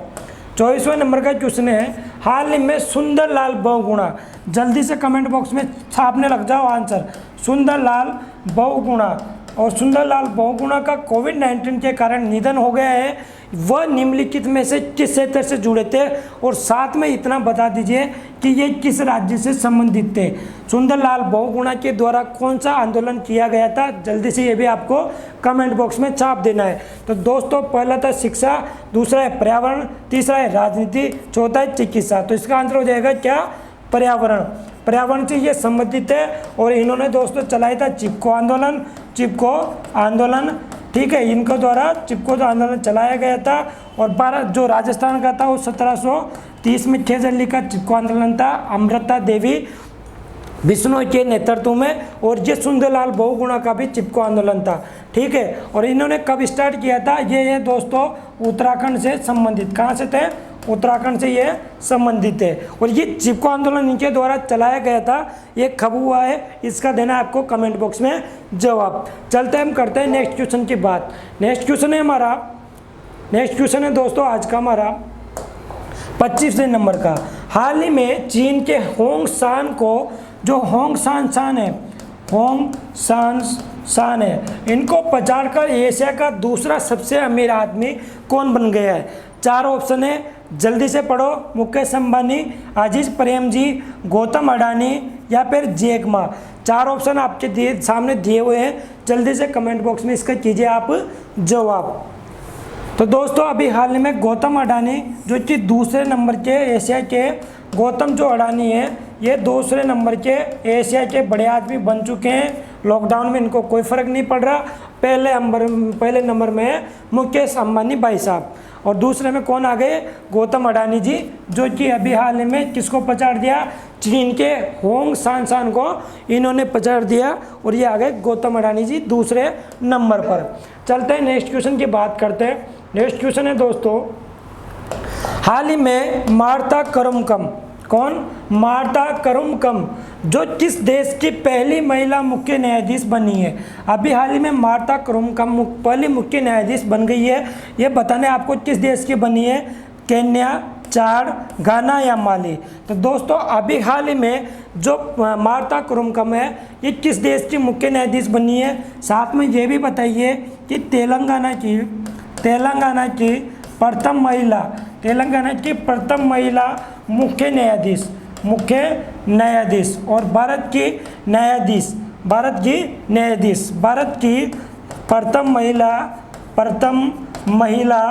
24वें नंबर का क्वेश्चन है, हाल ही में सुंदरलाल बहुगुणा। जल्दी से कमेंट बॉक्स में छापने लग जाओ आंसर। सुंदरलाल बहुगुणा। और सुंदरलाल बहुगुणा का कोविड-19 के कारण निधन हो गया है। वह निम्नलिखित में से किस क्षेत्र से जुड़े थे? और साथ में इतना बता दीजिए कि ये किस राज्य से संबंधित थे। सुंदरलाल बहुगुणा के द्वारा कौन सा आंदोलन किया गया था? जल्दी से ये भी आपको कमेंट बॉक्स में छाप देना है। तो दोस्तों पहला था शिक्षा, दूसरा है पर्यावरण, तीसरा है राजनीति, चौथा है चिकित्सा। तो इसका आंसर हो जाएगा क्या? पर्यावरण। पर्यावरण से ये संबंधित है। और इन्होंने दोस्तों चलाया था चिपको आंदोलन। ठीक है, इनके द्वारा चिपको आंदोलन चलाया गया था। और भारत जो राजस्थान का था वो 1730 में 6 जनवरी का चिपको आंदोलन था, अमृता देवी बिश्नोई के नेतृत्व में। और ये सुंदरलाल बहुगुणा का भी चिपको आंदोलन था। ठीक है, और इन्होंने कब स्टार्ट किया था? ये दोस्तों उत्तराखंड से संबंधित। कहाँ से थे? उत्तराखंड से ये संबंधित है। और ये चिपको आंदोलन इनके द्वारा चलाया गया था। ये कब हुआ है? इसका देना आपको कमेंट बॉक्स में जवाब। चलते हम करते हैं नेक्स्ट क्वेश्चन की बात। नेक्स्ट क्वेश्चन है हमारा, नेक्स्ट क्वेश्चन है दोस्तों आज का हमारा 25वें नंबर का। हाल ही में चीन के होंग सान को, जो होंग सान है, होंग सान है, इनको पछाड़कर एशिया का दूसरा सबसे अमीर आदमी कौन बन गया है? 4 ऑप्शन है, जल्दी से पढ़ो। मुकेश अंबानी, अजीज प्रेमजी, गौतम अडानी या फिर जैक मा। 4 ऑप्शन आपके सामने दिए हुए हैं, जल्दी से कमेंट बॉक्स में इसका कीजिए आप जवाब। तो दोस्तों अभी हाल ही में गौतम अडानी जो कि दूसरे नंबर के एशिया के, गौतम जो अडानी है ये दूसरे नंबर के एशिया के बड़े आदमी बन चुके हैं। लॉकडाउन में इनको कोई फ़र्क नहीं पड़ रहा। पहले नंबर में है मुकेश अंबानी भाई साहब, और दूसरे में कौन आ गए? गौतम अडानी जी, जो कि अभी हाल ही में किसको पछाड़ दिया? चीन के होंग सान को इन्होंने पछाड़ दिया, और ये आ गए गौतम अडानी जी दूसरे नंबर पर। चलते हैं नेक्स्ट क्वेश्चन की बात करते हैं। नेक्स्ट क्वेश्चन है दोस्तों, हाल ही में मार्ता करुमकम, कौन? मार्ता करुमकम जो किस देश की पहली महिला मुख्य न्यायाधीश बनी है? अभी हाल ही में मार्ता करुमकम पहली मुख्य न्यायाधीश बन गई है। ये बताने आपको किस देश की बनी है? केन्या, चाड, घाना या माली। तो दोस्तों अभी हाल ही में जो मार्ता करुमकम है ये किस देश की मुख्य न्यायाधीश बनी है? साथ में ये भी बताइए कि तेलंगाना की प्रथम महिला मुख्य न्यायाधीश और भारत की प्रथम महिला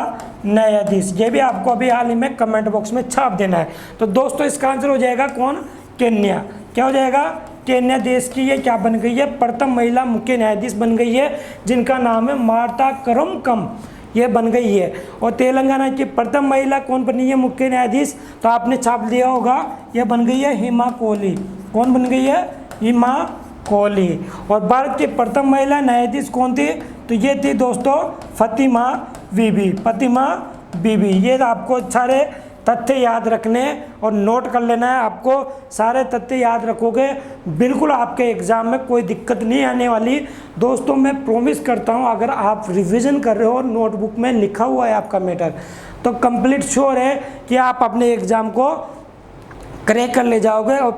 न्यायाधीश, ये भी आपको अभी हाल ही में कमेंट बॉक्स में छाप देना है। तो दोस्तों इसका आंसर हो जाएगा कौन? केन्या। क्या हो जाएगा? केन्या देश की ये क्या बन गई है? प्रथम महिला मुख्य न्यायाधीश बन गई है, जिनका नाम है मार्ता करुमकम, ये बन गई है। और तेलंगाना की प्रथम महिला कौन बनी है मुख्य न्यायाधीश? तो आपने छाप दिया होगा, ये बन गई है हिमा कोहली। कौन बन गई है? हिमा कोहली। और भारत की प्रथम महिला न्यायाधीश कौन थी? तो ये थी दोस्तों फातिमा बीबी। ये आपको सारे तथ्य याद रखने और नोट कर लेना है। आपको सारे तथ्य याद रखोगे बिल्कुल आपके एग्ज़ाम में कोई दिक्कत नहीं आने वाली। दोस्तों मैं प्रॉमिस करता हूँ, अगर आप रिवीजन कर रहे हो और नोटबुक में लिखा हुआ है आपका मैटर, तो कंप्लीट श्योर है कि आप अपने एग्ज़ाम को क्रैक कर ले जाओगे और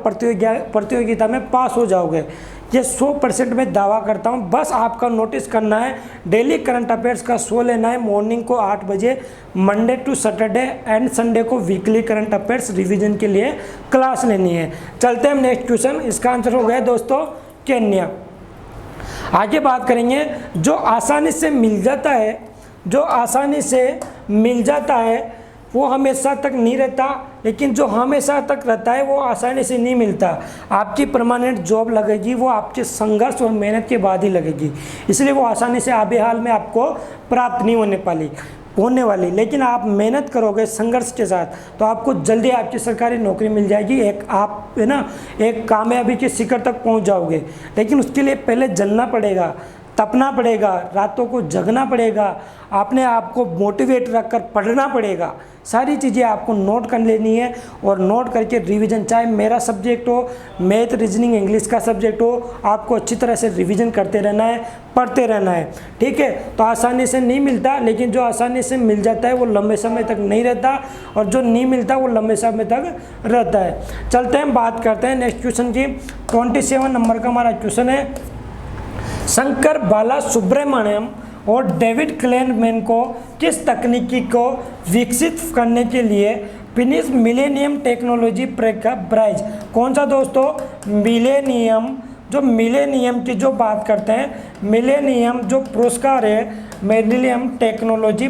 प्रतियोगिता में पास हो जाओगे। ये 100% मैं दावा करता हूँ। बस आपका नोटिस करना है, डेली करंट अफेयर्स का शो लेना है मॉर्निंग को 8 बजे, Monday to Saturday and Sunday को वीकली करंट अफेयर्स रिवीजन के लिए क्लास लेनी है। चलते हैं हम नेक्स्ट क्वेश्चन। इसका आंसर हो गया दोस्तों केन्या। आगे बात करेंगे, जो आसानी से मिल जाता है वो हमेशा तक नहीं रहता, लेकिन जो हमेशा तक रहता है वो आसानी से नहीं मिलता। आपकी परमानेंट जॉब लगेगी वो आपके संघर्ष और मेहनत के बाद ही लगेगी, इसलिए वो आसानी से अभी हाल में आपको प्राप्त नहीं होने वाली। लेकिन आप मेहनत करोगे संघर्ष के साथ तो आपको जल्दी आपकी सरकारी नौकरी मिल जाएगी। एक कामयाबी के शिखर तक पहुंच जाओगे। लेकिन उसके लिए पहले जलना पड़ेगा, तपना पड़ेगा, रातों को जगना पड़ेगा, अपने आप को मोटिवेट रखकर पढ़ना पड़ेगा। सारी चीज़ें आपको नोट कर लेनी है और नोट करके रिवीजन, चाहे मेरा सब्जेक्ट हो, मैथ, रीजनिंग, इंग्लिश का सब्जेक्ट हो, आपको अच्छी तरह से रिवीजन करते रहना है, पढ़ते रहना है। ठीक है, तो आसानी से नहीं मिलता, लेकिन जो आसानी से मिल जाता है वो लंबे समय तक नहीं रहता, और जो नहीं मिलता वो लंबे समय तक रहता है। चलते हैं बात करते हैं नेक्स्ट क्वेश्चन की। 27 नंबर का हमारा क्वेश्चन है, शंकर बालासुब्रमण्यम और डेविड क्लेनमैन को किस तकनीकी को विकसित करने के लिए फिनिश मिलेनियम टेक्नोलॉजी प्राइज, कौन सा दोस्तों? मिलेनियम की जो बात करते हैं, मिलेनियम जो पुरस्कार है, मिलेनियम टेक्नोलॉजी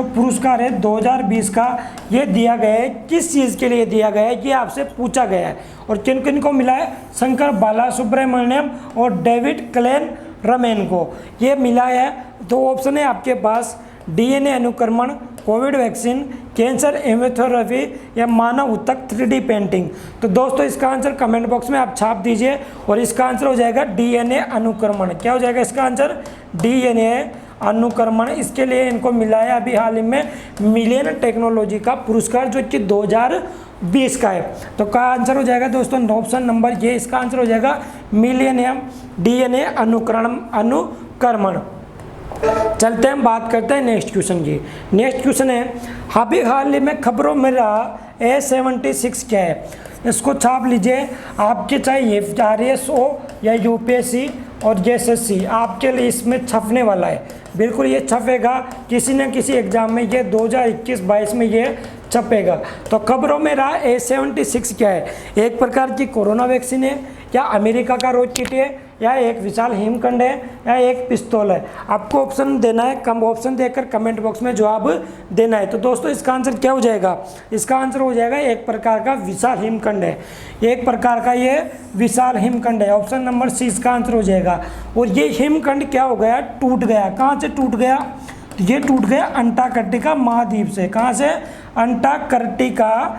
पुरस्कार है 2020 का, ये दिया गया है किस चीज़ के लिए दिया गया है, ये आपसे पूछा गया है। और किन किन को मिला है? शंकर बालासुब्रमण्यम और डेविड क्लेनमैन को ये मिला है। 2 ऑप्शन है आपके पास, DNA अनुक्रमण, कोविड वैक्सीन, कैंसर इम्यूनोथेरेपी या मानव ऊतक 3D पेंटिंग। तो दोस्तों इसका आंसर कमेंट बॉक्स में आप छाप दीजिए, और इसका आंसर हो जाएगा DNA अनुक्रमण। क्या हो जाएगा इसका आंसर? DNA अनुक्रमण। इसके लिए इनको मिला है अभी हाल ही में मिलियन टेक्नोलॉजी का पुरस्कार, जो कि 2020 का है। तो का आंसर हो जाएगा दोस्तों ऑप्शन नंबर ये, इसका आंसर हो जाएगा मिलेनियम DNA अनुक्रमण। चलते हैं, हम बात करते हैं नेक्स्ट क्वेश्चन की। नेक्स्ट क्वेश्चन है, अभी हाल ही में खबरों में रहा A76 क्या है? इसको छाप लीजिए। आपके चाहे RSO या UPSC और SSC आपके लिए इसमें छपने वाला है, बिल्कुल ये छपेगा किसी न किसी एग्जाम में, ये 2021-22 में ये छपेगा। तो खबरों में रहा A76 क्या है? एक प्रकार की कोरोना वैक्सीन है, या अमेरिका का रोज किट है, या एक विशाल हिमखंड है, या एक पिस्तौल है? आपको ऑप्शन देना है, कम ऑप्शन देकर कमेंट बॉक्स में जवाब देना है। तो दोस्तों इसका आंसर क्या हो जाएगा? इसका आंसर हो जाएगा एक प्रकार का विशाल हिमखंड है, एक प्रकार का ये विशाल हिमखंड है। ऑप्शन नंबर सी इसका आंसर हो जाएगा। और ये हिमखंड क्या हो गया? टूट गया। कहाँ से टूट गया? ये टूट गया अंटार्कटिका महाद्वीप से। कहाँ से? अंटार्कटिका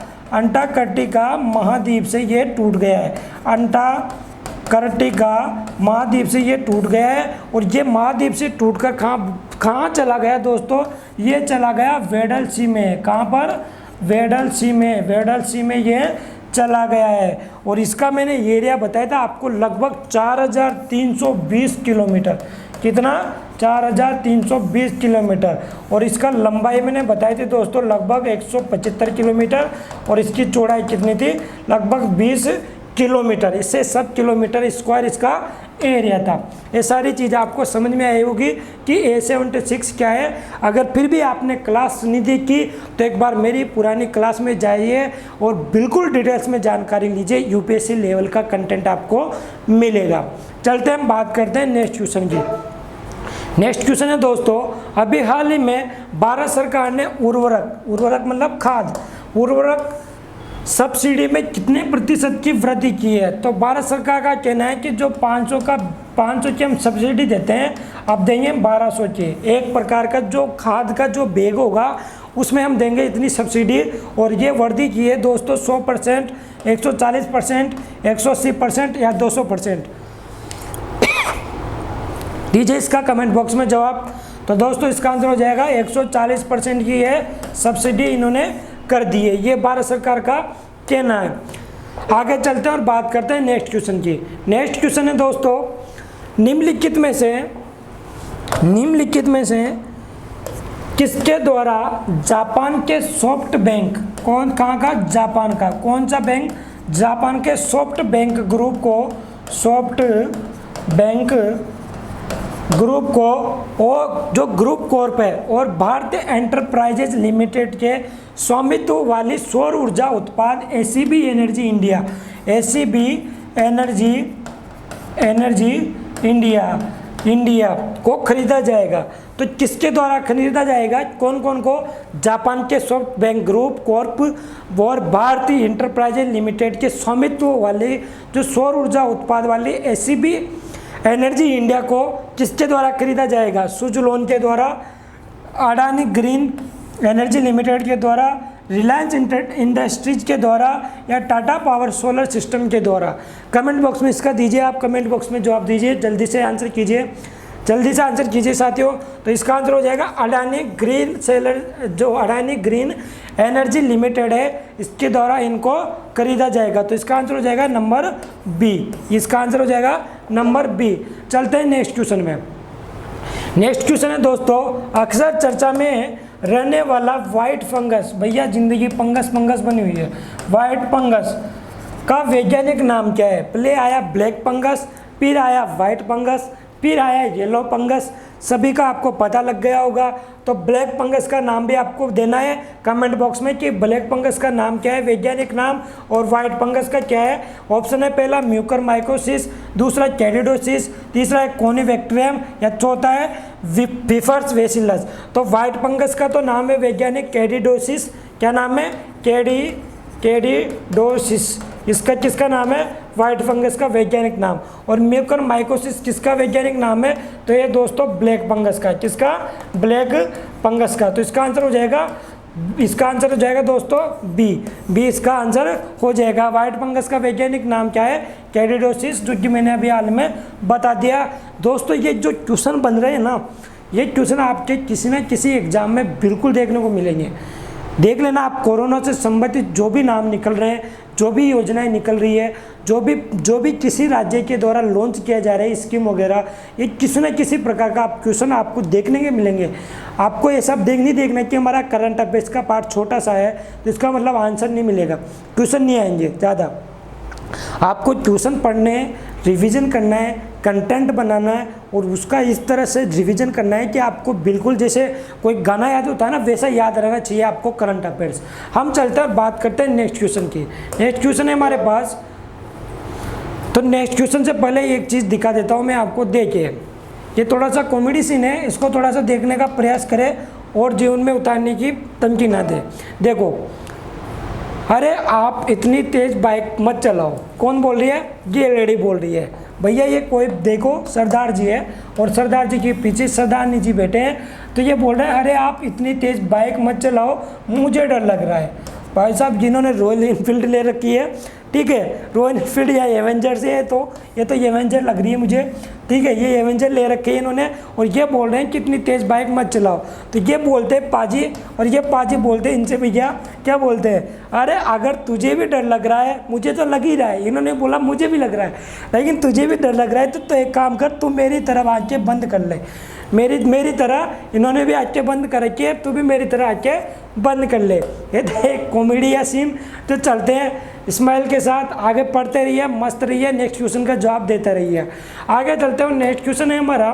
महाद्वीप से ये टूट गया है। अंटार्कटिका महाद्वीप से ये टूट गया है। और ये महाद्वीप से टूटकर कहाँ चला गया दोस्तों? ये चला गया वेडल सी में। कहाँ पर? वेडल सी में ये चला गया है। और इसका मैंने एरिया बताया था आपको, लगभग 4320 किलोमीटर। कितना? 4320 किलोमीटर। और इसका लंबाई मैंने बताई थी दोस्तों लगभग 175 किलोमीटर। और इसकी चौड़ाई कितनी थी? लगभग 20 किलोमीटर। इससे सब किलोमीटर स्क्वायर इसका एरिया था। ये सारी चीज़ आपको समझ में आई होगी कि A76 क्या है। अगर फिर भी आपने क्लास नहीं देखी तो एक बार मेरी पुरानी क्लास में जाइए और बिल्कुल डिटेल्स में जानकारी लीजिए। UPSC लेवल का कंटेंट आपको मिलेगा। चलते हैं, हम बात करते हैं नेक्स्ट क्वेश्चन की। नेक्स्ट क्वेश्चन है दोस्तों, अभी हाल ही में भारत सरकार ने उर्वरक मतलब खाद, उर्वरक सब्सिडी में कितने प्रतिशत की वृद्धि की है? तो भारत सरकार का कहना है कि जो 500 की हम सब्सिडी देते हैं, अब देंगे 1200 की। एक प्रकार का जो खाद का जो बैग होगा उसमें हम देंगे इतनी सब्सिडी। और ये वृद्धि की है दोस्तों 100%, 140%, 180% या 200%। दीजिए इसका कमेंट बॉक्स में जवाब। तो दोस्तों इसका आंसर हो जाएगा 140% की है सब्सिडी इन्होंने कर दी है, ये भारत सरकार का कहना है। आगे चलते हैं और बात करते हैं नेक्स्ट क्वेश्चन की। नेक्स्ट क्वेश्चन है दोस्तों, निम्नलिखित में से किसके द्वारा जापान के सॉफ्ट बैंक, कहाँ का? जापान का। कौन सा बैंक? जापान के सॉफ्ट बैंक ग्रुप को और जो ग्रुप कॉर्प है और भारतीय एंटरप्राइजेज लिमिटेड के स्वामित्व वाली सौर ऊर्जा उत्पाद ACB एनर्जी इंडिया को खरीदा जाएगा। तो किसके द्वारा खरीदा जाएगा? कौन कौन को? जापान के सॉफ्ट बैंक ग्रुप कॉर्प और भारतीय एंटरप्राइजेज लिमिटेड के स्वामित्व वाले जो सौर ऊर्जा उत्पाद वाली ACB एनर्जी इंडिया को किसके द्वारा खरीदा जाएगा? सुज़लोन के द्वारा, अडानी ग्रीन एनर्जी लिमिटेड के द्वारा, रिलायंस इंडस्ट्रीज के द्वारा, या टाटा पावर सोलर सिस्टम के द्वारा? कमेंट बॉक्स में इसका दीजिए, आप कमेंट बॉक्स में जवाब दीजिए, जल्दी से आंसर कीजिए, जल्दी से आंसर कीजिए साथियों। तो इसका आंसर हो जाएगा अडानी ग्रीन एनर्जी लिमिटेड है, इसके द्वारा इनको खरीदा जाएगा। तो इसका आंसर हो जाएगा नंबर बी। इसका आंसर हो जाएगा नंबर बी। चलते हैं नेक्स्ट क्वेश्चन में। नेक्स्ट क्वेश्चन है दोस्तों, अक्सर चर्चा में रहने वाला व्हाइट फंगस, भैया जिंदगी फंगस बनी हुई है, व्हाइट फंगस का वैज्ञानिक नाम क्या है? पहले आया ब्लैक फंगस, फिर आया व्हाइट फंगस, फिर आया येलो फंगस। सभी का आपको पता लग गया होगा। तो ब्लैक फंगस का नाम भी आपको देना है कमेंट बॉक्स में कि ब्लैक फंगस का नाम क्या है, वैज्ञानिक नाम, और व्हाइट फंगस का क्या है। ऑप्शन है पहला म्यूकरमाइकोसिस, दूसरा कैडिडोसिस, तीसरा है कोनिबैक्टीरियम, या चौथा है विफर्स वेसिलस। तो व्हाइट फंगस का तो नाम है वैज्ञानिक कैडिडोसिस। क्या नाम है? कैडिडोसिस। इसका किसका नाम है? व्हाइट फंगस का वैज्ञानिक नाम। और म्यूकरमाइकोसिस किसका वैज्ञानिक नाम है? तो ये दोस्तों ब्लैक फंगस का। किसका? ब्लैक फंगस का। तो इसका आंसर हो जाएगा दोस्तों बी इसका आंसर हो जाएगा। व्हाइट फंगस का वैज्ञानिक नाम क्या है? कैडिडोसिस, जो कि मैंने अभी हाल में बता दिया। दोस्तों ये जो क्वेश्चन बन रहे हैं ना, ये क्वेश्चन आपके किसी न किसी एग्जाम में बिल्कुल देखने को मिलेंगे। देख लेना आप, कोरोना से संबंधित जो भी नाम निकल रहे हैं, जो भी योजनाएं निकल रही है, जो भी किसी राज्य के द्वारा लॉन्च किया जा रहा है स्कीम वगैरह, ये किसी न किसी प्रकार का क्वेश्चन आपको देखने के मिलेंगे। आपको ये सब नहीं देखना कि हमारा करंट अफेयर्स का पार्ट छोटा सा है तो इसका मतलब आंसर नहीं मिलेगा, क्वेश्चन नहीं आएंगे ज़्यादा। आपको ट्यूशन पढ़ने हैं, रिवीजन करना है, कंटेंट बनाना है और उसका इस तरह से रिवीजन करना है कि आपको बिल्कुल जैसे कोई गाना याद होता है ना, वैसा याद रहना चाहिए आपको करंट अफेयर्स। हम चलते हैं, बात करते हैं नेक्स्ट क्वेश्चन की। नेक्स्ट क्वेश्चन है हमारे पास, तो नेक्स्ट क्वेश्चन से पहले एक चीज़ दिखा देता हूँ मैं आपको। देखिए, ये थोड़ा सा कॉमेडी सीन है, इसको थोड़ा सा देखने का प्रयास करें और जीवन में उतारने की धमकी ना दे। देखो, अरे आप इतनी तेज बाइक मत चलाओ। कौन बोल रही है? ये लेडी बोल रही है। भैया ये कोई देखो सरदार जी है और सरदार जी के पीछे सरदारनी जी बैठे हैं, तो ये बोल रहे हैं अरे आप इतनी तेज बाइक मत चलाओ, मुझे डर लग रहा है। भाई साहब जिन्होंने रॉयल इनफील्ड ले रखी है, ठीक है, रॉयल इनफील्ड या एवेंजर से है, तो ये तो एवेंजर लग रही है मुझे, ठीक है, ये एवेंजर ले रखी है इन्होंने, और ये बोल रहे हैं कि इतनी तेज़ बाइक मत चलाओ। तो ये बोलते हैं पाजी, और ये पाजी बोलते हैं इनसे भैया क्या बोलते हैं, अरे अगर तुझे भी डर लग रहा है, मुझे तो लग ही रहा है, इन्होंने बोला मुझे भी लग रहा है, लेकिन तुझे भी डर लग रहा है तो एक काम कर, तू मेरी तरफ आँखें बंद कर ले, मेरी तरह, इन्होंने भी आँखें बंद कर रखी है, तू भी मेरी तरह आँखें बंद कर ले। ये देख कॉमेडी या सीन। तो चलते हैं स्माइल के साथ, आगे पढ़ते रहिए, मस्त रहिए, नेक्स्ट क्वेश्चन का जवाब देते रहिए। आगे चलते हैं, नेक्स्ट क्वेश्चन है हमारा,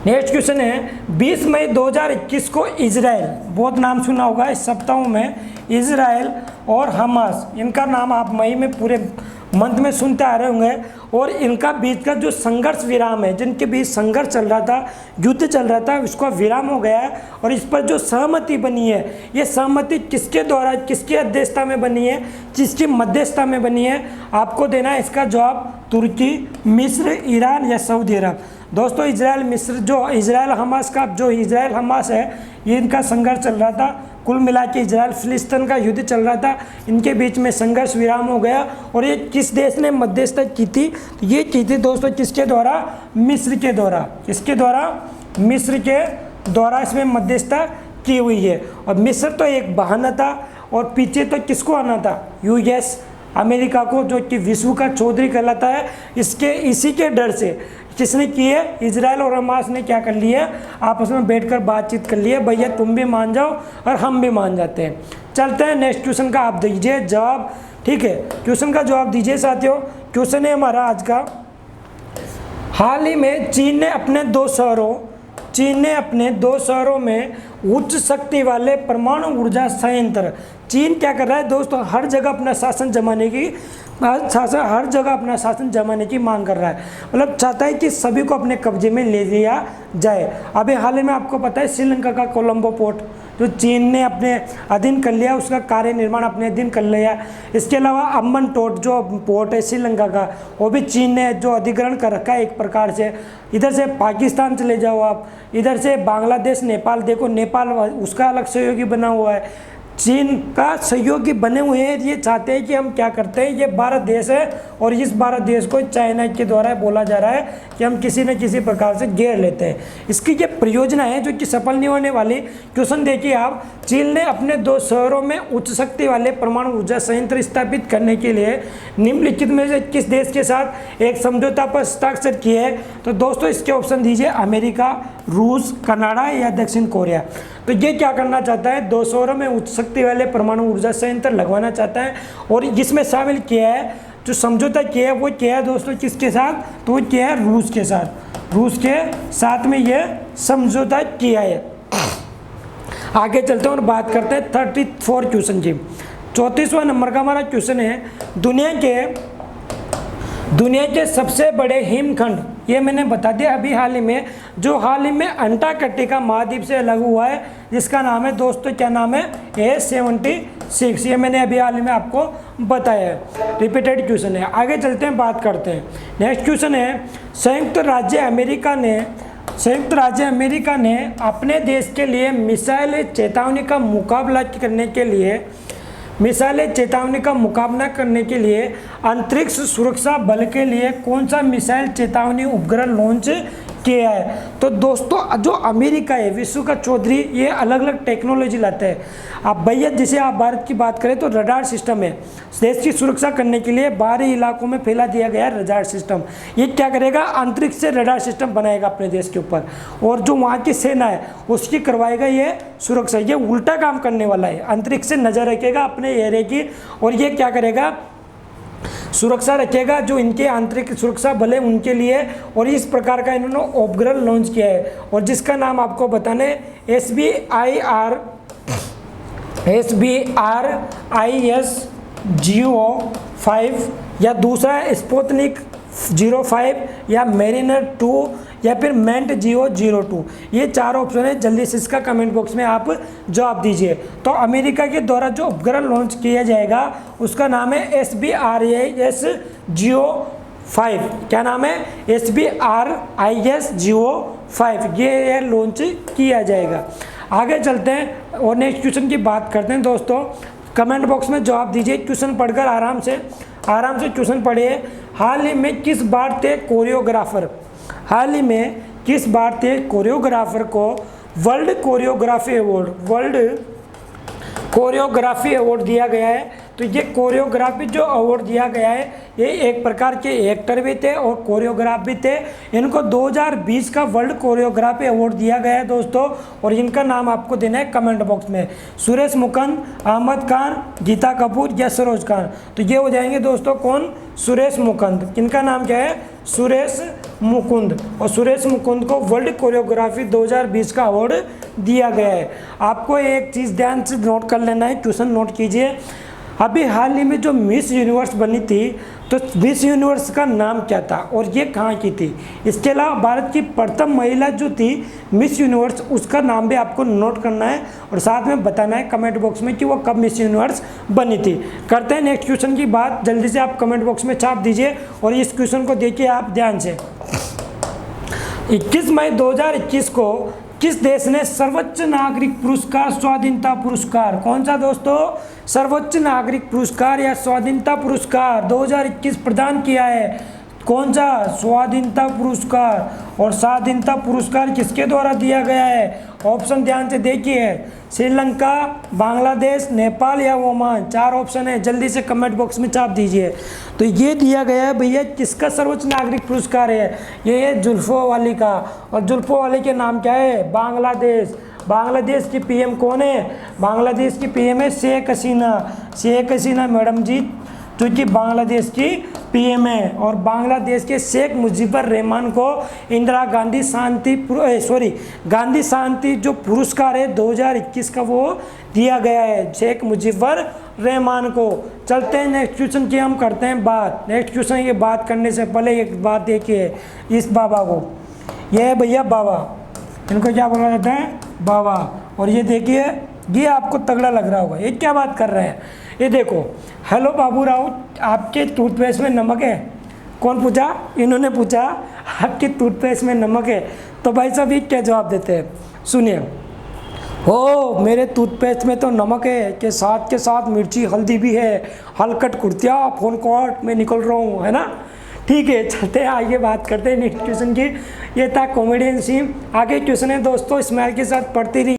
नेक्स्ट क्वेश्चन है 20 मई 2021 को इजराइल, बहुत नाम सुना होगा इस सप्ताहों में, इजराइल और हमास, इनका नाम आप मई में पूरे मंथ में सुनते आ रहे होंगे, और इनका बीच का जो संघर्ष विराम है, जिनके बीच संघर्ष चल रहा था, युद्ध चल रहा था, उसका विराम हो गया है, और इस पर जो सहमति बनी है, ये सहमति किसके द्वारा, किसकी अध्यक्षता में बनी है, किसकी मध्यस्थता में बनी है, आपको देना है इसका जवाब। तुर्की, मिस्र, ईरान या सऊदी अरब। दोस्तों इजराइल मिस्र, जो इजराइल हमास का, जो इजराइल हमास है, ये इनका संघर्ष चल रहा था, कुल मिला के इजराइल फिलिस्तीन का युद्ध चल रहा था, इनके बीच में संघर्ष विराम हो गया। और ये किस देश ने मध्यस्थता की थी? ये की थी दोस्तों किसके द्वारा? मिस्र के द्वारा। किसके द्वारा? मिस्र के द्वारा इसमें मध्यस्थता की हुई है। और मिस्र तो एक बहाना था, और पीछे तो किसको आना था? यूएस, अमेरिका को, जो कि विश्व का चौधरी कहलाता है। इसी के डर से किसने की है? इजराइल और हमास ने क्या कर लिया? आपस में बैठकर बातचीत कर लिया, भैया तुम भी मान जाओ और हम भी मान जाते हैं। चलते हैं नेक्स्ट क्वेश्चन का, आप दीजिए जवाब, ठीक है, क्वेश्चन का जवाब दीजिए साथियों। क्वेश्चन है हमारा आज का, हाल ही में चीन ने अपने दो शहरों में उच्च शक्ति वाले परमाणु ऊर्जा संयंत्र, चीन क्या कर रहा है दोस्तों? हर जगह अपना शासन जमाने की मांग कर रहा है, मतलब चाहता है कि सभी को अपने कब्जे में ले लिया जाए। अभी हाल ही में आपको पता है श्रीलंका का कोलंबो पोर्ट जो चीन ने अपने अधीन कर लिया, उसका कार्य निर्माण अपने अधीन कर लिया। इसके अलावा अम्बन टोट जो पोर्ट है श्रीलंका का, वो भी चीन ने जो अधिग्रहण कर रखा है एक प्रकार से। इधर से पाकिस्तान चले जाओ आप, इधर से बांग्लादेश, नेपाल देखो, नेपाल उसका अलग सहयोगी बना हुआ है, चीन का सहयोगी बने हुए हैं। ये चाहते हैं कि हम क्या करते हैं, ये भारत देश है और इस भारत देश को चाइना के द्वारा बोला जा रहा है कि हम किसी न किसी प्रकार से घेर लेते हैं। इसकी ये परियोजना है जो कि सफल नहीं होने वाली। क्वेश्चन देखिए आप, चीन ने अपने 2 शहरों में उच्च शक्ति वाले परमाणु ऊर्जा संयंत्र स्थापित करने के लिए निम्नलिखित में से किस देश के साथ एक समझौता पर हस्ताक्षर किए है? तो दोस्तों इसके ऑप्शन दीजिए, अमेरिका, रूस, कनाडा या दक्षिण कोरिया। तो ये क्या करना चाहता है? 2 शहरों में उच्च शक्ति वाले परमाणु ऊर्जा संयंत्र लगवाना चाहता है, और जिसमें शामिल किया है, जो समझौता किया है वो क्या है दोस्तों? किसके साथ? तो वो क्या है? रूस के साथ। रूस के साथ में ये समझौता किया है। आगे चलते हैं और बात करते हैं 34 क्वेश्चन की। 34वां नंबर का हमारा क्वेश्चन है, दुनिया के सबसे बड़े हिमखंड, ये मैंने बता दिया अभी हाल ही में, जो हाल ही में अंटार्कटिका महाद्वीप से अलग हुआ है, जिसका नाम है दोस्तों, क्या नाम है? A76। ये मैंने अभी हाल ही में आपको बताया है, रिपीटेड क्वेश्चन है। आगे चलते हैं, बात करते हैं। नेक्स्ट क्वेश्चन है, संयुक्त राज्य अमेरिका ने अपने देश के लिए मिसाइल चेतावनी का मुकाबला करने के लिए अंतरिक्ष सुरक्षा बल के लिए कौन सा मिसाइल चेतावनी उपग्रह लॉन्च किया है। तो दोस्तों जो अमेरिका है विश्व का चौधरी, ये अलग अलग टेक्नोलॉजी लाता है। अब भैया जैसे आप भारत की बात करें तो रडार सिस्टम है, देश की सुरक्षा करने के लिए बाहरी इलाकों में फैला दिया गया है रडार सिस्टम। ये क्या करेगा, अंतरिक्ष से रडार सिस्टम बनाएगा अपने देश के ऊपर, और जो वहाँ की सेना है उसकी करवाएगा ये सुरक्षा। ये उल्टा काम करने वाला है, अंतरिक्ष से नज़र रखेगा अपने एरिया की, और ये क्या करेगा, सुरक्षा रखेगा जो इनके आंतरिक सुरक्षा भले उनके लिए। और इस प्रकार का इन्होंने उपग्रह लॉन्च किया है, और जिसका नाम आपको बताने SBIRIS-GEO-5 या दूसरा स्पुतनिक 05 या मेरिनर 2 या फिर मेंट GEO-02। ये 4 ऑप्शन है, जल्दी से इसका कमेंट बॉक्स में आप जवाब दीजिए। तो अमेरिका के द्वारा जो उपग्रह लॉन्च किया जाएगा उसका नाम है SBIRIS-GEO-5। क्या नाम है, SBIRIS-GEO-5, ये लॉन्च किया जाएगा। आगे चलते हैं और नेक्स्ट क्वेश्चन की बात करते हैं। दोस्तों कमेंट बॉक्स में जवाब दीजिए, क्वेश्चन पढ़कर आराम से क्वेश्चन पढ़िए। हाल ही में किस भारतीय कोरियोग्राफर को वर्ल्ड कोरियोग्राफी अवार्ड दिया गया है? तो ये कोरियोग्राफी जो अवार्ड दिया गया है, ये एक प्रकार के एक्टर भी थे और कोरियोग्राफ भी थे। इनको 2020 का वर्ल्ड कोरियोग्राफी अवार्ड दिया गया है दोस्तों, और इनका नाम आपको देना है कमेंट बॉक्स में। सुरेश मुकुंद, अहमद खान, गीता कपूर या सरोज खान। तो ये हो जाएंगे दोस्तों कौन, सुरेश मुकुंद। इनका नाम क्या है, सुरेश मुकुंद, और सुरेश मुकुंद को वर्ल्ड कोरियोग्राफी 2020 का अवार्ड दिया गया है। आपको एक चीज़ ध्यान से नोट कर लेना है, क्वेश्चन नोट कीजिए। अभी हाल ही में जो मिस यूनिवर्स बनी थी, तो मिस यूनिवर्स का नाम क्या था और ये कहाँ की थी? इसके अलावा भारत की प्रथम महिला जो थी मिस यूनिवर्स, उसका नाम भी आपको नोट करना है और साथ में बताना है कमेंट बॉक्स में कि वो कब मिस यूनिवर्स बनी थी। करते हैं नेक्स्ट क्वेश्चन की बात, जल्दी से आप कमेंट बॉक्स में छाप दीजिए और इस क्वेश्चन को देखिए आप ध्यान से। 21 मई 2021 को किस देश ने सर्वोच्च नागरिक पुरस्कार स्वाधीनता पुरस्कार, कौन सा दोस्तों, सर्वोच्च नागरिक पुरस्कार या स्वाधीनता पुरस्कार 2021 प्रदान किया है? कौन सा, स्वाधीनता पुरस्कार। और स्वाधीनता पुरस्कार किसके द्वारा दिया गया है? ऑप्शन ध्यान से देखिए, श्रीलंका, बांग्लादेश, नेपाल या ओमान। 4 ऑप्शन है, जल्दी से कमेंट बॉक्स में छाप दीजिए। तो ये दिया गया है भैया, किसका सर्वोच्च नागरिक पुरस्कार है? ये है जुल्फो वाली का, और जुल्फो वाली के नाम क्या है? बांग्लादेश। बांग्लादेश की पीएम कौन है? बांग्लादेश की पीएम है शेख हसीना मैडम जी, जो कि बांग्लादेश की पीएम है। और बांग्लादेश के शेख मुजीबर रहमान को इंदिरा गांधी शांति जो पुरस्कार है 2021 का वो दिया गया है शेख मुजीबर रहमान को। चलते हैं नेक्स्ट क्वेश्चन की हम करते हैं बात। नेक्स्ट क्वेश्चन की बात करने से पहले एक बात देखिए, इस बाबा को, ये है भैया बाबा, इनको क्या बोला जाता है? बाबा। और ये देखिए, ये आपको तगड़ा लग रहा होगा, ये क्या बात कर रहे हैं? ये देखो, हेलो बाबू राव, आपके टूथपेस्ट में नमक है? कौन पूछा? इन्होंने पूछा आपके टूथपेस्ट में नमक है। तो भाई साहब ये क्या जवाब देते हैं, सुनिए। हो, मेरे टूथपेस्ट में तो नमक है के साथ मिर्ची हल्दी भी है, हलकट कुर्तिया फोन कॉट में निकल रहा हूँ, है ना? ठीक है, चलते हैं आगे बात करते हैं नेक्स्ट क्वेश्चन की। ये था कॉमेडियन सीन। आगे क्वेश्चन है दोस्तों, स्माइल के साथ पढ़ती रहिए,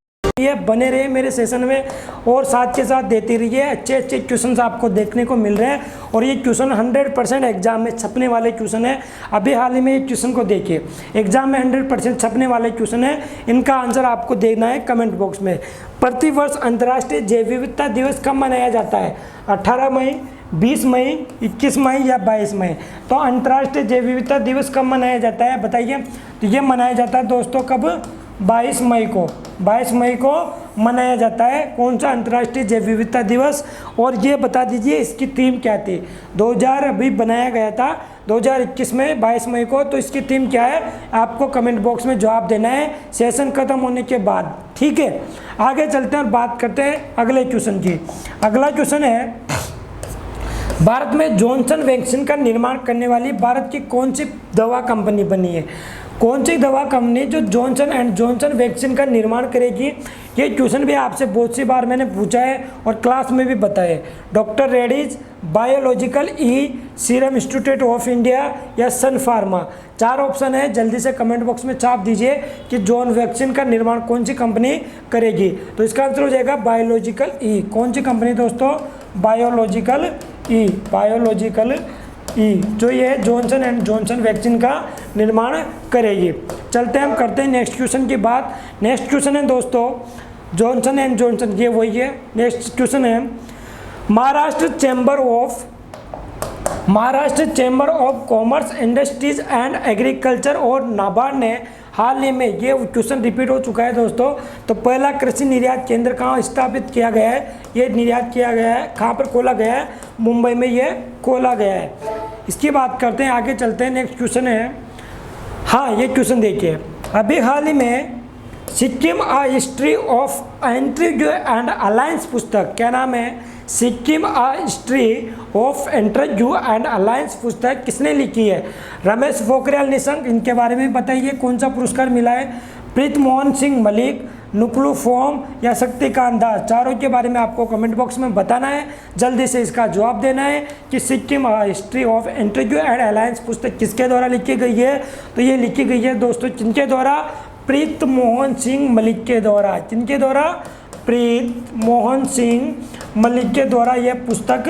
बने रहिए मेरे सेशन में और साथ के साथ देते रहिए। अच्छे क्वेश्चंस आपको देखने को मिल रहे हैं और ये क्वेश्चन 100% एग्जाम में छपने वाले क्वेश्चन है। अभी हाल ही में ये क्वेश्चन को देखिए, एग्जाम में 100% छपने वाले क्वेश्चन है। इनका आंसर आपको देना है कमेंट बॉक्स में। प्रतिवर्ष अंतर्राष्ट्रीय जैव विविधता दिवस कब मनाया जाता है? 18 मई, 20 मई, 21 मई या 22 मई? तो अंतर्राष्ट्रीय जैव विविधता दिवस कब मनाया जाता है बताइए? तो ये मनाया जाता है दोस्तों कब? 22 मई को। 22 मई को मनाया जाता है कौन सा? अंतर्राष्ट्रीय जैव विविधता दिवस। और ये बता दीजिए इसकी थीम क्या थी? 2000 अभी बनाया गया था 2021 में 22 मई को, तो इसकी थीम क्या है आपको कमेंट बॉक्स में जवाब देना है सेशन खत्म होने के बाद, ठीक है? आगे चलते हैं और बात करते हैं अगले क्वेश्चन की। अगला क्वेश्चन है, भारत में जॉनसन वैक्सीन का निर्माण करने वाली भारत की कौन सी दवा कंपनी बनी है? कौन सी दवा कंपनी जो जॉनसन एंड जॉनसन वैक्सीन का निर्माण करेगी? ये क्वेश्चन भी आपसे बहुत सी बार मैंने पूछा है और क्लास में भी बताया है। Doctor Reddy's, biological E, serum institute of India या सन फार्मा। 4 ऑप्शन है, जल्दी से कमेंट बॉक्स में छाप दीजिए कि जॉन वैक्सीन का निर्माण कौन सी कंपनी करेगी। तो इसका आंसर हो जाएगा बायोलॉजिकल ई। कौन सी कंपनी दोस्तों? बायोलॉजिकल ई। बायोलॉजिकल ई जो ये जॉनसन एंड जॉनसन वैक्सीन का निर्माण करेगी। चलते हैं, हम करते हैं नेक्स्ट क्वेश्चन की बात। नेक्स्ट क्वेश्चन है दोस्तों जॉनसन एंड जॉनसन, ये वही है। नेक्स्ट क्वेश्चन है Maharashtra chamber of commerce, industries and agriculture और नाबार्ड ने हाल ही में, ये क्वेश्चन रिपीट हो चुका है दोस्तों, तो पहला कृषि निर्यात केंद्र कहाँ स्थापित किया गया है? ये निर्यात किया गया है, कहाँ पर खोला गया है? मुंबई में ये खोला गया है। इसकी बात करते हैं, आगे चलते हैं। नेक्स्ट क्वेश्चन है, हाँ ये क्वेश्चन देखिए, अभी हाल ही में सिक्किम आ history of intrigue and alliance पुस्तक, क्या नाम है? सिक्किम आ history of intrigue and alliance पुस्तक किसने लिखी है? रमेश पोखरियाल निशंक। इनके बारे में बताइए कौन सा पुरस्कार मिला है? प्रीत मोहन सिंह मलिक, नुकलू फॉर्म या शक्तिकांत दास। चारों के बारे में आपको कमेंट बॉक्स में बताना है, जल्दी से इसका जवाब देना है कि Sikkim history of intrigue and alliance पुस्तक किसके द्वारा लिखी गई है? तो ये लिखी गई है दोस्तों किनके द्वारा? प्रीत मोहन सिंह मलिक के द्वारा। किनके द्वारा? प्रीत मोहन सिंह मलिक के द्वारा यह पुस्तक,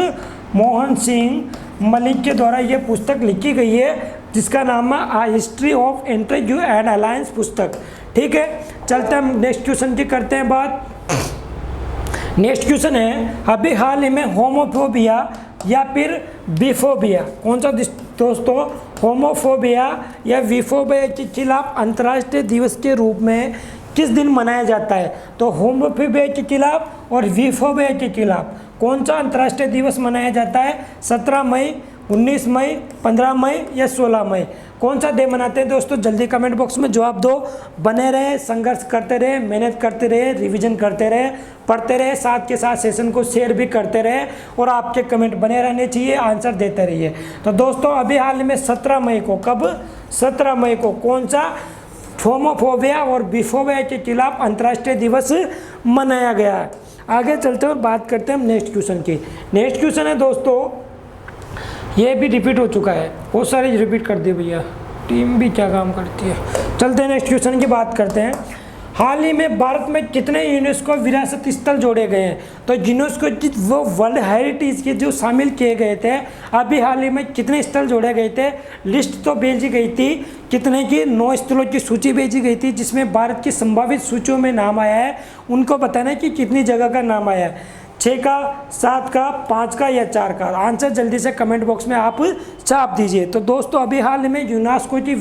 मोहन सिंह मलिक के द्वारा यह पुस्तक लिखी गई है, जिसका नाम है आ history of intrigue and alliance पुस्तक। ठीक है, चलते हम नेक्स्ट क्वेश्चन की करते हैं बात। नेक्स्ट क्वेश्चन है, अभी हाल ही में होमोफोबिया या फिर बिफोबिया, कौन सा दोस्तों? होमोफोबिया या विफोबिया के खिलाफ अंतर्राष्ट्रीय दिवस के रूप में किस दिन मनाया जाता है? तो होमोफोबिया के खिलाफ और विफोबिया के खिलाफ कौन सा अंतर्राष्ट्रीय दिवस मनाया जाता है? 17 मई, 19 मई, 15 मई या 16 मई? कौन सा डे मनाते हैं दोस्तों? जल्दी कमेंट बॉक्स में जवाब दो। बने रहे, संघर्ष करते रहे, मेहनत करते रहे, रिवीजन करते रहे, पढ़ते रहे, साथ के साथ सेशन को शेयर भी करते रहे और आपके कमेंट बने रहने चाहिए, आंसर देते रहिए। तो दोस्तों अभी हाल में 17 मई को, कब? 17 मई को कौन सा होमोफोबिया और बिफोबिया के खिलाफ अंतर्राष्ट्रीय दिवस मनाया गया है। आगे चलते हैं और बात करते हैं हम नेक्स्ट क्वेश्चन की। नेक्स्ट क्वेश्चन है दोस्तों, ये भी रिपीट हो चुका है, बहुत सारे रिपीट कर दिए भैया, टीम भी क्या काम करती है। चलते हैं नेक्स्ट क्वेश्चन की बात करते हैं। हाल ही में भारत में कितने यूनेस्को विरासत स्थल जोड़े गए हैं? तो यूनेस्को की वो वर्ल्ड हेरिटेज के जो शामिल किए गए थे, अभी हाल ही में कितने स्थल जोड़े गए थे? लिस्ट तो भेजी गई थी, कितने की? 9 स्थलों की सूची भेजी गई थी, जिसमें भारत की संभावित सूचियों में नाम आया है। उनको बताना है कि कितनी जगह का नाम आया है, 6 का, 7 का, 5 का या 4 का। आंसर जल्दी से कमेंट बॉक्स में आप छाप दीजिए। तो दोस्तों अभी हाल में यूनेस्को की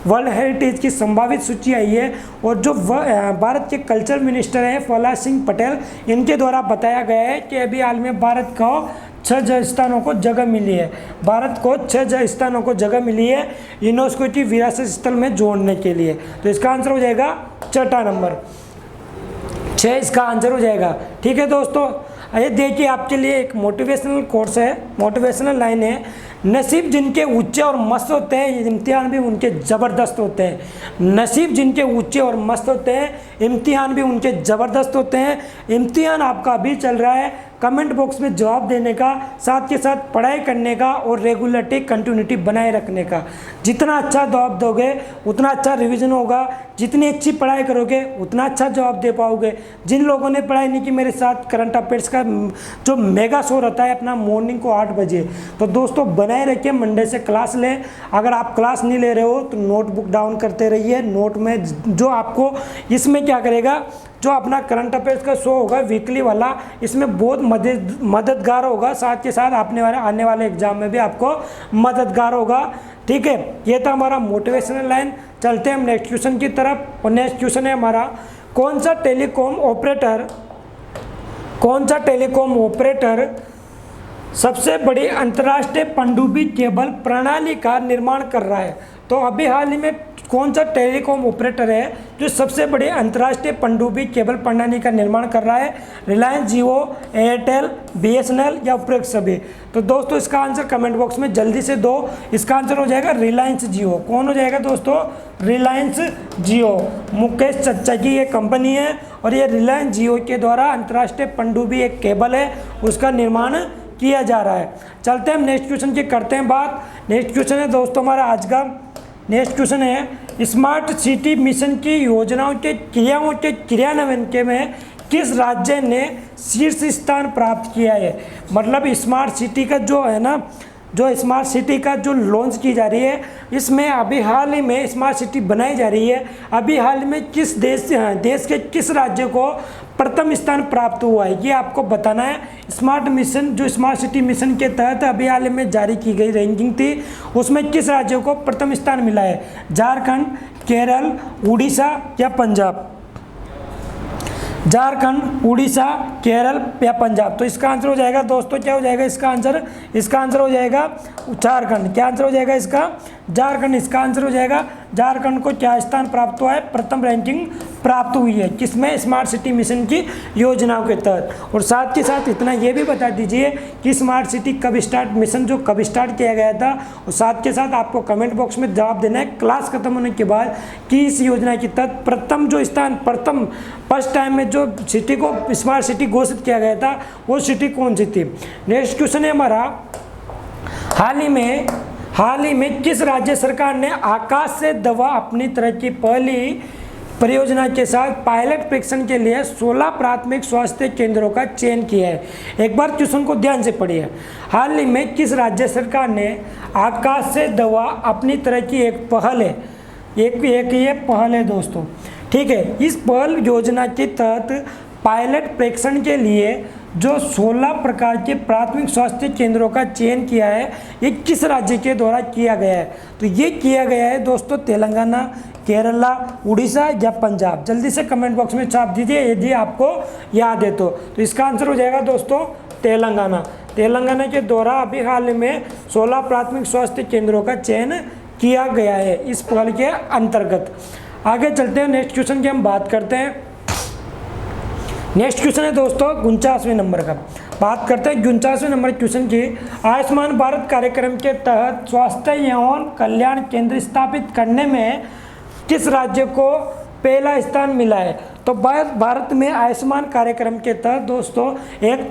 वर्ल्ड हेरिटेज की संभावित सूची आई है और जो भारत के कल्चर मिनिस्टर हैं प्रहलाद सिंह पटेल, इनके द्वारा बताया गया है कि अभी हाल में भारत को 6 स्थानों को जगह मिली है। भारत को 6 स्थानों को जगह मिली है यूनेस्को की विरासत स्थल में जोड़ने के लिए। तो इसका आंसर हो जाएगा छठा नंबर, 6 इसका आंसर हो जाएगा। ठीक है दोस्तों, ये देखिए आपके लिए एक मोटिवेशनल कोर्स है, मोटिवेशनल लाइन है। नसीब जिनके ऊंचे और मस्त होते हैं, इम्तिहान भी उनके ज़बरदस्त होते हैं। नसीब जिनके ऊंचे और मस्त होते हैं, इम्तिहान भी उनके ज़बरदस्त होते हैं। इम्तिहान आपका अभी चल रहा है, कमेंट बॉक्स में जवाब देने का, साथ के साथ पढ़ाई करने का और रेगुलरिटी कंटिन्यूटी बनाए रखने का। जितना अच्छा जवाब दोगे उतना अच्छा रिवीजन होगा, जितनी अच्छी पढ़ाई करोगे उतना अच्छा जवाब दे पाओगे। जिन लोगों ने पढ़ाई नहीं की मेरे साथ, करंट अफेयर्स का जो मेगा शो रहता है अपना मॉर्निंग को 8 बजे, तो दोस्तों बनाए रखिए, मंडे से क्लास लें। अगर आप क्लास नहीं ले रहे हो तो नोटबुक डाउन करते रहिए। नोट में जो आपको इसमें क्या करेगा, जो अपना करंट अफेयर्स का शो होगा वीकली वाला, इसमें बहुत मददगार होगा, साथ के साथ आने वाले एग्जाम में भी आपको मददगार होगा। ठीक है, ये था हमारा मोटिवेशनल लाइन। चलते हैं हम नेक्स्ट क्वेश्चन की तरफ और नेक्स्ट क्वेश्चन है हमारा, कौन सा टेलीकॉम ऑपरेटर सबसे बड़ी अंतर्राष्ट्रीय पनडुब्बी केबल प्रणाली का निर्माण कर रहा है? तो अभी हाल ही में कौन सा टेलीकॉम ऑपरेटर है जो सबसे बड़ी अंतर्राष्ट्रीय पनडुब्बी केबल प्रणाली का निर्माण कर रहा है? रिलायंस जियो, एयरटेल, बीएसएनएल या उपरोक्त सभी? तो दोस्तों इसका आंसर कमेंट बॉक्स में जल्दी से दो। इसका आंसर हो जाएगा रिलायंस जियो। कौन हो जाएगा दोस्तों? रिलायंस जियो। मुकेश चच्चा की ये कंपनी है और ये रिलायंस जियो के द्वारा अंतर्राष्ट्रीय पनडुब्बी एक केबल है उसका निर्माण किया जा रहा है। चलते हैं हम नेक्स्ट क्वेश्चन की करते हैं बात। नेक्स्ट क्वेश्चन है दोस्तों हमारा आज का। नेक्स्ट क्वेश्चन है स्मार्ट सिटी मिशन की योजनाओं के क्रियाओं के क्रियान्वयन के में किस राज्य ने शीर्ष स्थान प्राप्त किया है? मतलब स्मार्ट सिटी का जो है ना, जो स्मार्ट सिटी का जो लॉन्च की जा रही है, इसमें अभी हाल ही में स्मार्ट सिटी बनाई जा रही है। अभी हाल में किस देश के किस राज्य को प्रथम स्थान प्राप्त हुआ है ये आपको बताना है। स्मार्ट मिशन जो स्मार्ट सिटी मिशन के तहत अभी हाल में जारी की गई रैंकिंग थी उसमें किस राज्य को प्रथम स्थान मिला है? झारखंड, केरल, उड़ीसा या पंजाब? झारखंड, उड़ीसा, केरल या पंजाब? तो इसका आंसर हो जाएगा दोस्तों, क्या हो जाएगा इसका आंसर? इसका आंसर हो जाएगा झारखंड। क्या आंसर हो जाएगा इसका? झारखंड इसका आंसर हो जाएगा। झारखंड को क्या स्थान प्राप्त हुआ है? प्रथम रैंकिंग प्राप्त हुई है किसमें? स्मार्ट सिटी मिशन की योजनाओं के तहत। और साथ के साथ इतना ये भी बता दीजिए कि स्मार्ट सिटी कब स्टार्ट, मिशन जो कब स्टार्ट किया गया था, और साथ के साथ आपको कमेंट बॉक्स में जवाब देना है क्लास खत्म होने के बाद कि इस योजना के तहत प्रथम जो स्थान, प्रथम फर्स्ट टाइम में जो सिटी को स्मार्ट सिटी घोषित किया गया था वो सिटी कौन सी थी। नेक्स्ट क्वेश्चन है हमारा, हाल ही में किस राज्य सरकार ने आकाश से दवा अपनी तरह की पहली परियोजना के साथ पायलट परीक्षण के लिए 16 प्राथमिक स्वास्थ्य केंद्रों का चयन किया है? एक बार क्वेश्चन को ध्यान से पढ़िए। हाल ही में किस राज्य सरकार ने आकाश से दवा अपनी तरह की एक पहल है, ये पहल है दोस्तों, ठीक है। इस पहल योजना के तहत पायलट परीक्षण के लिए जो 16 प्रकार के प्राथमिक स्वास्थ्य केंद्रों का चयन किया है ये किस राज्य के द्वारा किया गया है? तो ये किया गया है दोस्तों तेलंगाना, केरला, उड़ीसा या पंजाब? जल्दी से कमेंट बॉक्स में छाप दीजिए यदि आपको याद है तो इसका आंसर हो जाएगा दोस्तों तेलंगाना। तेलंगाना के द्वारा अभी हाल में 16 प्राथमिक स्वास्थ्य केंद्रों का चयन किया गया है इस पहल के अंतर्गत। आगे चलते हैं, नेक्स्ट क्वेश्चन की हम बात करते हैं। नेक्स्ट क्वेश्चन है दोस्तों 49वें नंबर का। बात करते हैं 49वें नंबर क्वेश्चन की। आयुष्मान भारत कार्यक्रम के तहत स्वास्थ्य एवं कल्याण केंद्र स्थापित करने में किस राज्य को पहला स्थान मिला है? तो भारत में आयुष्मान कार्यक्रम के तहत दोस्तों एक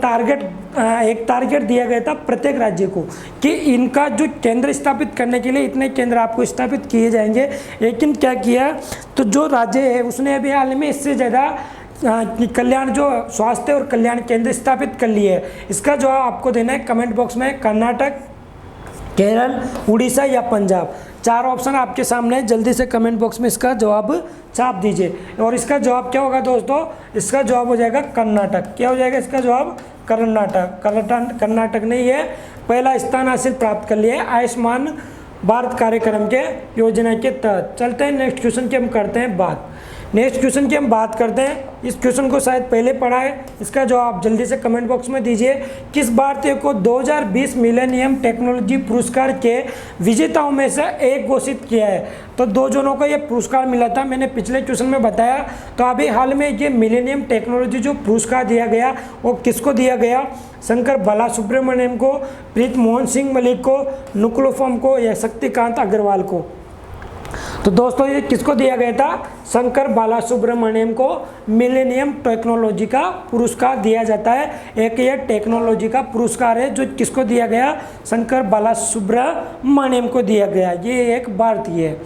टारगेट दिया गया था प्रत्येक राज्य को कि इनका जो केंद्र स्थापित करने के लिए इतने केंद्र आपको स्थापित किए जाएंगे। लेकिन क्या किया, तो जो राज्य है उसने अभी हाल में इससे ज़्यादा कल्याण जो स्वास्थ्य और कल्याण केंद्र स्थापित कर लिए है। इसका जवाब आपको देना है कमेंट बॉक्स में। कर्नाटक, केरल, उड़ीसा या पंजाब? 4 ऑप्शन आपके सामने है, जल्दी से कमेंट बॉक्स में इसका जवाब छाप दीजिए। और इसका जवाब क्या होगा दोस्तों? इसका जवाब हो जाएगा कर्नाटक। क्या हो जाएगा इसका जवाब? कर्नाटक। कर्नाटक ने ये पहला स्थान हासिल प्राप्त कर लिया है आयुष्मान भारत कार्यक्रम के योजना के तहत। चलते हैं नेक्स्ट क्वेश्चन की हम करते हैं बात। नेक्स्ट क्वेश्चन की हम बात करते हैं। इस क्वेश्चन को शायद पहले पढ़ा है, इसका जवाब जल्दी से कमेंट बॉक्स में दीजिए। किस भारतीय को 2020 मिलेनियम टेक्नोलॉजी पुरस्कार के विजेताओं में से एक घोषित किया है? तो 2 जनों को ये पुरस्कार मिला था, मैंने पिछले क्वेश्चन में बताया। तो अभी हाल में ये मिलेनियम टेक्नोलॉजी जो पुरस्कार दिया गया वो किसको दिया गया? शंकर बालासुब्रमण्यम को, प्रीत मोहन सिंह मलिक को, नुक्लोफम को या शक्तिकांत अग्रवाल को? तो दोस्तों ये किसको दिया गया था? शंकर बालासुब्रमण्यम को मिलेनियम टेक्नोलॉजी का पुरस्कार दिया जाता है। एक ये टेक्नोलॉजी का पुरस्कार है जो किसको दिया गया? शंकर बालासुब्रमण्यम को दिया गया। ये एक भारतीय है।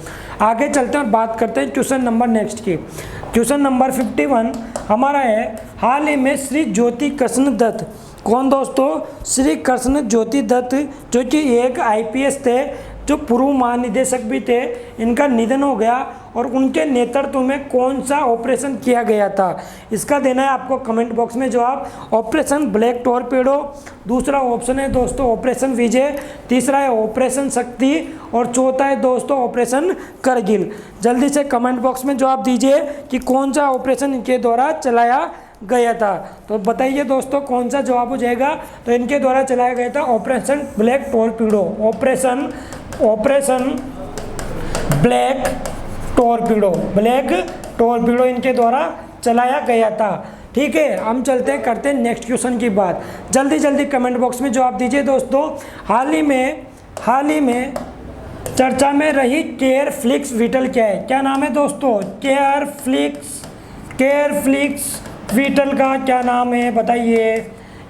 आगे चलते हैं और बात करते हैं क्वेश्चन नंबर नेक्स्ट की। क्वेश्चन नंबर 51 हमारा है, हाल ही में श्री ज्योति कृष्ण दत्त, कौन दोस्तों? श्री कृष्ण ज्योति दत्त जो कि एक IPS थे, जो पूर्व महानिदेशक भी थे, इनका निधन हो गया। और उनके नेतृत्व में कौन सा ऑपरेशन किया गया था? इसका देना है आपको कमेंट बॉक्स में जवाब। ऑपरेशन ब्लैक टॉर्पेडो, दूसरा ऑप्शन है दोस्तों ऑपरेशन विजय, तीसरा है ऑपरेशन शक्ति और चौथा है दोस्तों ऑपरेशन करगिल। जल्दी से कमेंट बॉक्स में जवाब दीजिए कि कौन सा ऑपरेशन इनके द्वारा चलाया गया था। तो बताइए दोस्तों कौन सा जवाब हो जाएगा? तो इनके द्वारा चलाया गया था operation black torpedo. Operation black torpedo इनके द्वारा चलाया गया था। ठीक है, हम चलते हैं, करते हैं नेक्स्ट क्वेश्चन की बात। जल्दी जल्दी कमेंट बॉक्स में जवाब दीजिए दोस्तों। हाल ही में चर्चा में रही केयरफ्लिक्स वीटल क्या है? क्या नाम है दोस्तों? केयरफ्लिक्स वीटल का क्या नाम है बताइए?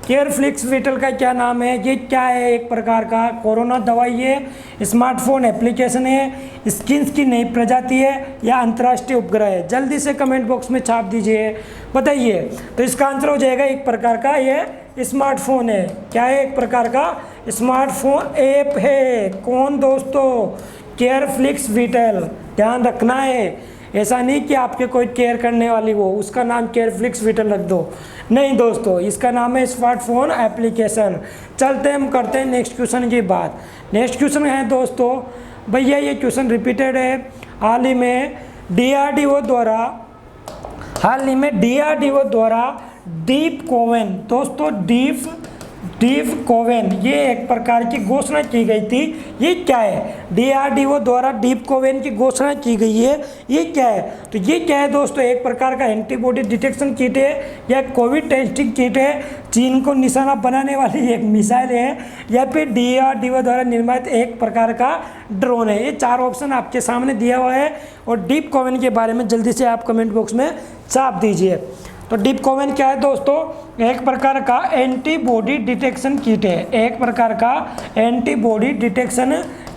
केयरफ्लिक्स वीटल का क्या नाम है? ये क्या है? एक प्रकार का कोरोना दवाई है, स्मार्टफोन एप्लीकेशन है, स्किन्स की नई प्रजाति है, या अंतर्राष्ट्रीय उपग्रह है? जल्दी से कमेंट बॉक्स में छाप दीजिए, बताइए। तो इसका आंसर हो जाएगा एक प्रकार का ये स्मार्टफोन है। क्या है? एक प्रकार का स्मार्टफोन ऐप है। कौन दोस्तों? केयरफ्लिक्स वीटल। ध्यान रखना है, ऐसा नहीं कि आपके कोई केयर करने वाली हो उसका नाम केयरफ्लिक्स वीटल रख दो, नहीं दोस्तों, इसका नाम है स्मार्टफोन एप्लीकेशन। चलते हम करते हैं नेक्स्ट क्वेश्चन की बात। नेक्स्ट क्वेश्चन है दोस्तों, भैया ये क्वेश्चन रिपीटेड है। हाल ही में DRDO द्वारा डीप कोवेन, दोस्तों डीप कोवेन, ये एक प्रकार की घोषणा की गई थी। ये क्या है? DRDO द्वारा डीप कोवेन की घोषणा की गई है, ये क्या है? तो ये क्या है दोस्तों? एक प्रकार का एंटीबॉडी डिटेक्शन किट है या कोविड टेस्टिंग किट है, चीन को निशाना बनाने वाली एक मिसाइल है, या फिर DRDO द्वारा निर्मित एक प्रकार का ड्रोन है। ये चार ऑप्शन आपके सामने दिया हुआ है, और डीप कोवेन के बारे में जल्दी से आप कमेंट बॉक्स में छाप दीजिए। तो डीप कोवेन क्या है दोस्तों? एक प्रकार का एंटीबॉडी डिटेक्शन किट है, एक प्रकार का एंटीबॉडी डिटेक्शन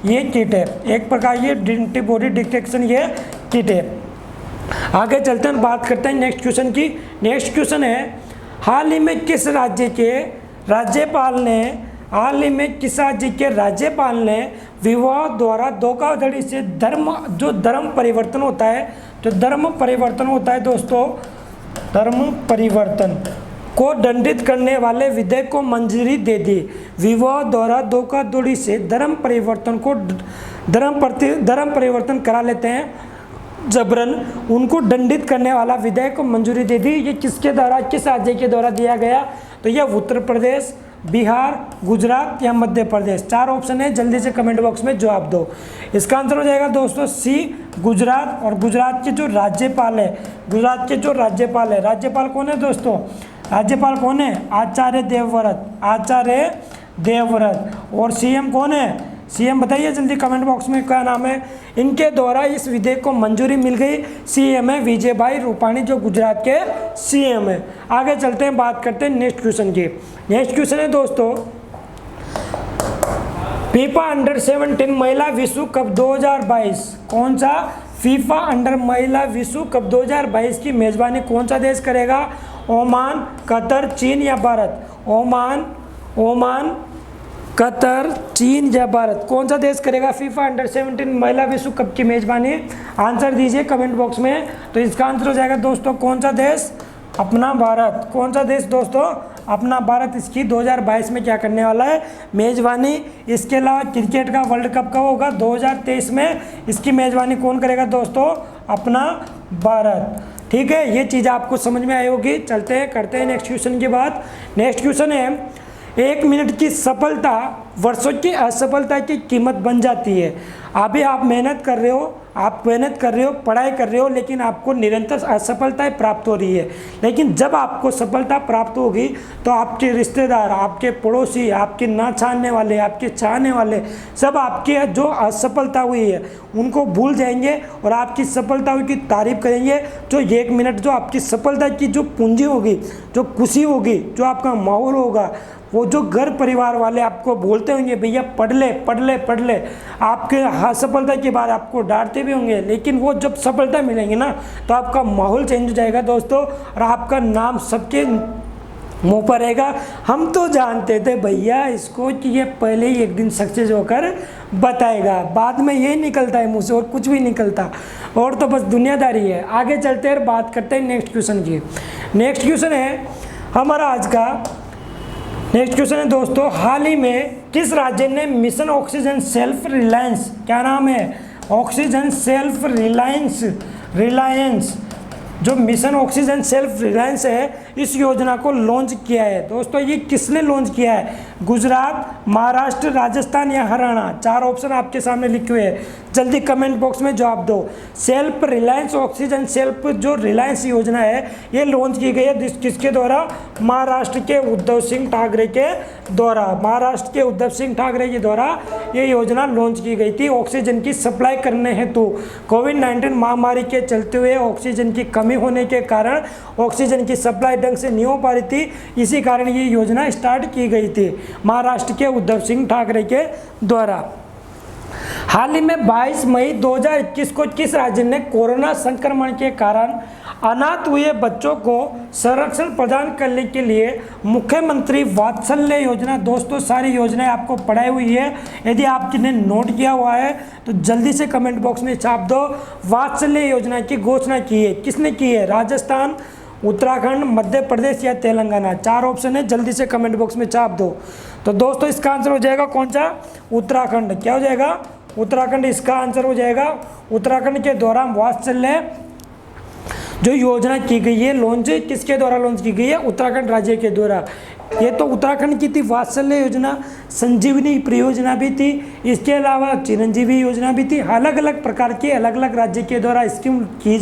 ये किट है, एक प्रकार ये एंटीबॉडी डिटेक्शन ये किट है। आगे चलते हैं, बात करते हैं नेक्स्ट क्वेश्चन की। नेक्स्ट क्वेश्चन है, हाल ही में किस राज्य के राज्यपाल ने विवाह द्वारा धोखाधड़ी से धर्म परिवर्तन होता है दोस्तों, धर्म परिवर्तन को दंडित करने वाले विधेयक को मंजूरी दे दी। विवाह द्वारा धोखाधड़ी से धर्म परिवर्तन करा लेते हैं जबरन, उनको दंडित करने वाला विधेयक को मंजूरी दे दी। ये किस राज्य के द्वारा दिया गया? तो यह उत्तर प्रदेश, बिहार, गुजरात या मध्य प्रदेश। चार ऑप्शन है, जल्दी से कमेंट बॉक्स में जवाब दो। इसका आंसर हो जाएगा दोस्तों सी, गुजरात। और गुजरात के जो राज्यपाल है, राज्यपाल कौन है दोस्तों? राज्यपाल कौन है? आचार्य देवव्रत। और CM कौन है? CM बताइए जल्दी कमेंट बॉक्स में, क्या नाम है? इनके द्वारा इस विधेयक को मंजूरी मिल गई। CM है विजय भाई रूपाणी, जो गुजरात के CM है। आगे चलते हैं, बात करते हैं नेक्स्ट क्वेश्चन की। नेक्स्ट क्वेश्चन है दोस्तों, फीफा अंडर 17 महिला विश्व कप 2022, कौन सा? फीफा अंडर महिला विश्व कप 2022 की मेजबानी कौन सा देश करेगा? ओमान, कतर, चीन या भारत? ओमान, कतर, चीन या भारत? कौन सा देश करेगा फीफा अंडर 17 महिला विश्व कप की मेजबानी? आंसर दीजिए कमेंट बॉक्स में। तो इसका आंसर हो जाएगा दोस्तों कौन सा देश? अपना भारत। कौन सा देश दोस्तों? अपना भारत इसकी 2022 में क्या करने वाला है? मेजबानी। इसके अलावा क्रिकेट का वर्ल्ड कप कब होगा? 2023 में। इसकी मेजबानी कौन करेगा दोस्तों? अपना भारत। ठीक है, ये चीज़ आपको समझ में आई होगी। चलते हैं, करते हैं नेक्स्ट क्वेश्चन की बात। नेक्स्ट क्वेश्चन है, 1 मिनट की सफलता वर्षों की असफलता की कीमत बन जाती है। अभी आप मेहनत कर रहे हो, पढ़ाई कर रहे हो, लेकिन आपको निरंतर असफलताएं प्राप्त हो रही है। लेकिन जब आपको सफलता प्राप्त होगी तो आपके रिश्तेदार, आपके पड़ोसी, आपके ना चाहने वाले, आपके चाहने वाले सब आपके जो असफलता हुई है उनको भूल जाएंगे और आपकी सफलता की तारीफ करेंगे। जो 1 मिनट जो आपकी सफलता की जो पूंजी होगी, जो खुशी होगी, जो आपका माहौल होगा, वो जो घर परिवार वाले आपको बोलते होंगे भैया पढ़ ले, आपके असफलता के बाद आपको डांटते भी होंगे, लेकिन वो जब सफलता मिलेंगे ना तो आपका माहौल चेंज हो जाएगा दोस्तों, और आपका नाम सबके मुंह पर रहेगा। हम तो जानते थे भैया इसको कि ये पहले ही एक दिन सक्सेस होकर बताएगा, बाद में यही निकलता है मुँह से और कुछ भी निकलता, और तो बस दुनियादारी है। आगे चलते हैं, बात करते हैं नेक्स्ट क्वेश्चन की। नेक्स्ट क्वेश्चन है हमारा आज का, नेक्स्ट क्वेश्चन है दोस्तों, हाल ही में किस राज्य ने मिशन ऑक्सीजन सेल्फ रिलायंस, क्या नाम है? ऑक्सीजन सेल्फ रिलायंस, जो मिशन ऑक्सीजन सेल्फ रिलायंस है, इस योजना को लॉन्च किया है दोस्तों। ये किसने लॉन्च किया है? गुजरात, महाराष्ट्र, राजस्थान या हरियाणा? चार ऑप्शन आपके सामने लिखे हुए हैं। जल्दी कमेंट बॉक्स में जवाब दो। सेल्फ रिलायंस ऑक्सीजन सेल्फ जो रिलायंस योजना है ये लॉन्च की गई है किसके द्वारा? महाराष्ट्र के उद्धव सिंह ठाकरे के द्वारा। महाराष्ट्र के उद्धव सिंह ठाकरे के द्वारा ये योजना लॉन्च की गई थी ऑक्सीजन की सप्लाई करने हेतु। कोविड-19 महामारी के चलते हुए ऑक्सीजन की कमी होने के कारण ऑक्सीजन की सप्लाई ढंग से नहीं हो पा रही थी, इसी कारण ये योजना स्टार्ट की गई थी महाराष्ट्र के उद्धव सिंह ठाकरे के द्वारा। हाल ही में 22 मई 2021 को किस राज्य ने कोरोना संक्रमण के कारण अनाथ हुए बच्चों को संरक्षण प्रदान करने के लिए मुख्यमंत्री वात्सल्य योजना, दोस्तों सारी योजनाएं आपको पढ़ाई हुई है, यदि आपने नोट किया हुआ है तो जल्दी से कमेंट बॉक्स में छाप दो। वात्सल्य योजना की घोषणा की है, किसने की है? राजस्थान, उत्तराखंड, मध्य प्रदेश या तेलंगाना? 4 ऑप्शन है, जल्दी से कमेंट बॉक्स में छाप दो। तो दोस्तों इसका आंसर हो जाएगा कौन सा? उत्तराखंड। क्या हो जाएगा? उत्तराखंड इसका आंसर हो जाएगा। उत्तराखंड के द्वारा वात्सल्य जो योजना की गई है लॉन्च किसके द्वारा लॉन्च की गई है? उत्तराखंड राज्य के द्वारा। ये तो उत्तराखंड की थी वात्सल्य योजना, संजीवनी परियोजना भी थी, इसके अलावा चिरंजीवी योजना भी थी। अलग अलग प्रकार के अलग अलग राज्य के द्वारा स्कीम की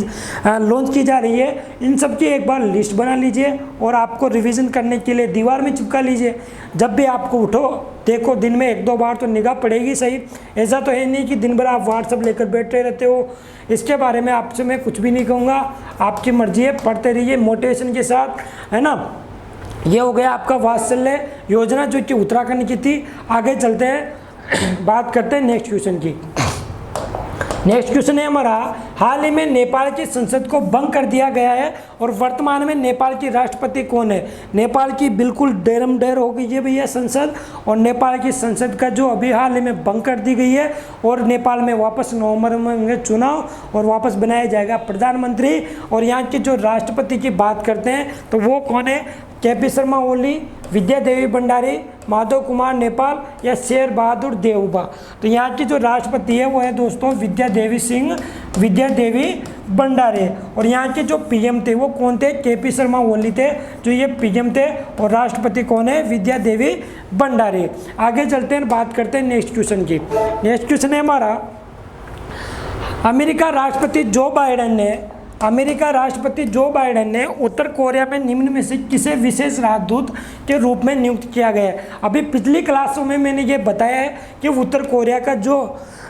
लॉन्च की जा रही है। इन सब की एक बार लिस्ट बना लीजिए और आपको रिवीजन करने के लिए दीवार में चिपका लीजिए। जब भी आपको उठो देखो, दिन में 1-2 बार तो निगाह पड़ेगी सही। ऐसा तो है नहीं कि दिन भर आप व्हाट्सएप लेकर बैठे रहते हो। इसके बारे में आपसे मैं कुछ भी नहीं कहूँगा, आपकी मर्जी है, पढ़ते रहिए मोटिवेशन के साथ, है ना। ये हो गया आपका वात्सल्य योजना जो कि उत्तराखंड की थी। आगे चलते हैं, बात करते हैं नेक्स्ट क्वेश्चन की। नेक्स्ट क्वेश्चन है हमारा, हाल ही में नेपाल की संसद को भंग कर दिया गया है और वर्तमान में नेपाल की राष्ट्रपति कौन है? नेपाल की बिल्कुल डेरमडेर हो गई है भैया संसद, और नेपाल की संसद का जो अभी हाल ही में भंग कर दी गई है और नेपाल में वापस नवंबर में होंगे चुनाव और वापस बनाया जाएगा प्रधानमंत्री। और यहाँ के जो राष्ट्रपति की बात करते हैं तो वो कौन है? के.पी. शर्मा ओली, विद्या देवी भंडारी, माधव कुमार नेपाल या शेर बहादुर देवबा? तो यहाँ की जो राष्ट्रपति है वो है दोस्तों विद्या देवी भंडारी। और यहाँ के जो पीएम थे वो कौन थे? के.पी. शर्मा ओली थे जो ये पीएम थे, और राष्ट्रपति कौन है? विद्या देवी भंडारी। आगे चलते हैं, बात करते हैं नेक्स्ट क्वेश्चन की। नेक्स्ट क्वेश्चन है हमारा, अमेरिका राष्ट्रपति जो बाइडेन ने उत्तर कोरिया में निम्न में से किसे विशेष राजदूत के रूप में नियुक्त किया गया है? अभी पिछली क्लासों में मैंने ये बताया है कि उत्तर कोरिया का जो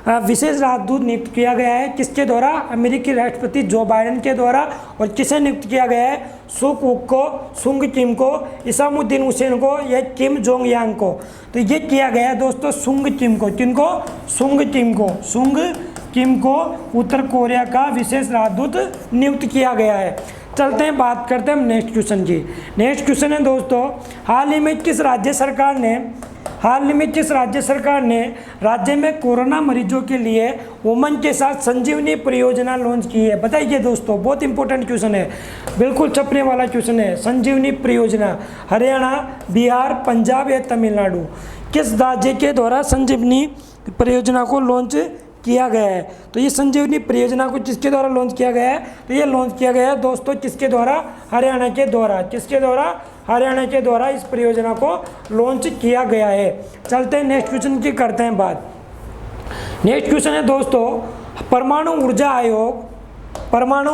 विशेष राजदूत नियुक्त किया गया है किसके द्वारा? अमेरिकी राष्ट्रपति जो बाइडेन के द्वारा। और किसे नियुक्त किया गया है? सुक वुक को, सुंग किम को, इसामुद्दीन हुसैन को या किम जोंग यांग को? तो ये किया गया है दोस्तों सुंग किम को। किनको? सुंग किम को उत्तर कोरिया का विशेष राजदूत नियुक्त किया गया है। चलते हैं, बात करते हैं हम नेक्स्ट क्वेश्चन की। नेक्स्ट क्वेश्चन है दोस्तों, हाल ही में किस राज्य सरकार ने राज्य में कोरोना मरीजों के लिए उमंग के साथ संजीवनी परियोजना लॉन्च की है? बताइए दोस्तों, बहुत इंपॉर्टेंट क्वेश्चन है, बिल्कुल छपने वाला क्वेश्चन है। संजीवनी परियोजना हरियाणा, बिहार, पंजाब या तमिलनाडु? किस राज्य के द्वारा संजीवनी परियोजना को लॉन्च किया गया है? तो ये संजीवनी परियोजना को किसके द्वारा लॉन्च किया गया है? तो ये लॉन्च किया गया है दोस्तों किसके द्वारा? हरियाणा के द्वारा। किसके द्वारा? हरियाणा के द्वारा इस परियोजना को लॉन्च किया गया है। चलते हैं नेक्स्ट क्वेश्चन की, करते हैं बात। नेक्स्ट क्वेश्चन है दोस्तों, परमाणु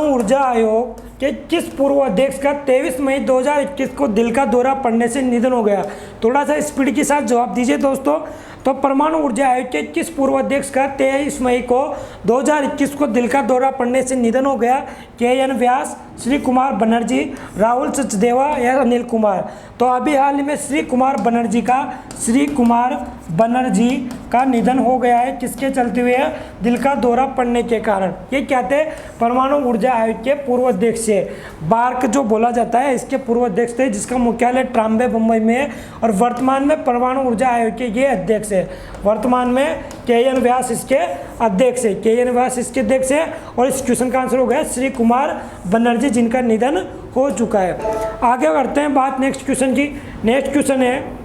ऊर्जा आयोग के किस पूर्व अध्यक्ष का 23 मई 2021 को दिल का दौरा पड़ने से निधन हो गया? थोड़ा सा स्पीड के साथ जवाब दीजिए दोस्तों। तो परमाणु ऊर्जा आयोग के किस पूर्व अध्यक्ष का 23 मई को 2021 को दिल का दौरा पड़ने से निधन हो गया? के.एन. व्यास, श्री कुमार बनर्जी, राहुल सचदेवा या अनिल कुमार? तो अभी हाल ही में श्री कुमार बनर्जी का निधन हो गया है। किसके चलते हुए? दिल का दौरा पड़ने के कारण। ये क्या थे? परमाणु ऊर्जा आयोग के पूर्व अध्यक्ष है। बार्क जो बोला जाता है इसके पूर्व अध्यक्ष थे, जिसका मुख्यालय ट्राम्बे मुंबई में है, और वर्तमान में परमाणु ऊर्जा आयोग के ये अध्यक्ष है। वर्तमान में के.एन. व्यास इसके अध्यक्ष है। और इस क्वेश्चन का आंसर हो गया श्री कुमार बनर्जी, जिनका निधन हो चुका है। आगे करते हैं बात नेक्स्ट क्वेश्चन की। नेक्स्ट क्वेश्चन है,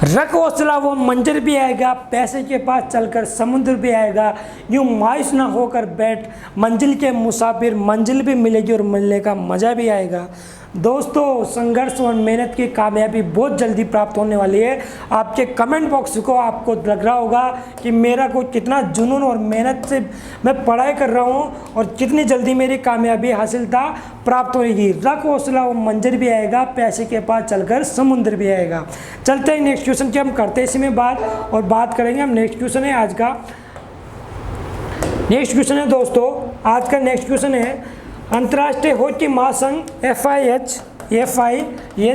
रख हौसला वो मंजिल भी आएगा, पैसे के पास चलकर समुद्र भी आएगा, यूं मायूस ना होकर बैठ मंजिल के मुसाफिर, मंजिल भी मिलेगी और मिलने का मज़ा भी आएगा। दोस्तों संघर्ष और मेहनत की कामयाबी बहुत जल्दी प्राप्त होने वाली है। आपके कमेंट बॉक्स को आपको लग रहा होगा कि मेरा को कितना जुनून और मेहनत से मैं पढ़ाई कर रहा हूँ और कितनी जल्दी मेरी कामयाबी हासिलता प्राप्त होगी। रख हौसला वो मंजर भी आएगा, पैसे के पास चलकर समुद्र भी आएगा। चलते हैं नेक्स्ट क्वेश्चन की, हम करते हैं इसी में बात और बात करेंगे हम। नेक्स्ट क्वेश्चन है आज का, नेक्स्ट क्वेश्चन है दोस्तों आज का नेक्स्ट क्वेश्चन है अंतर्राष्ट्रीय हॉकी महासंघ FIH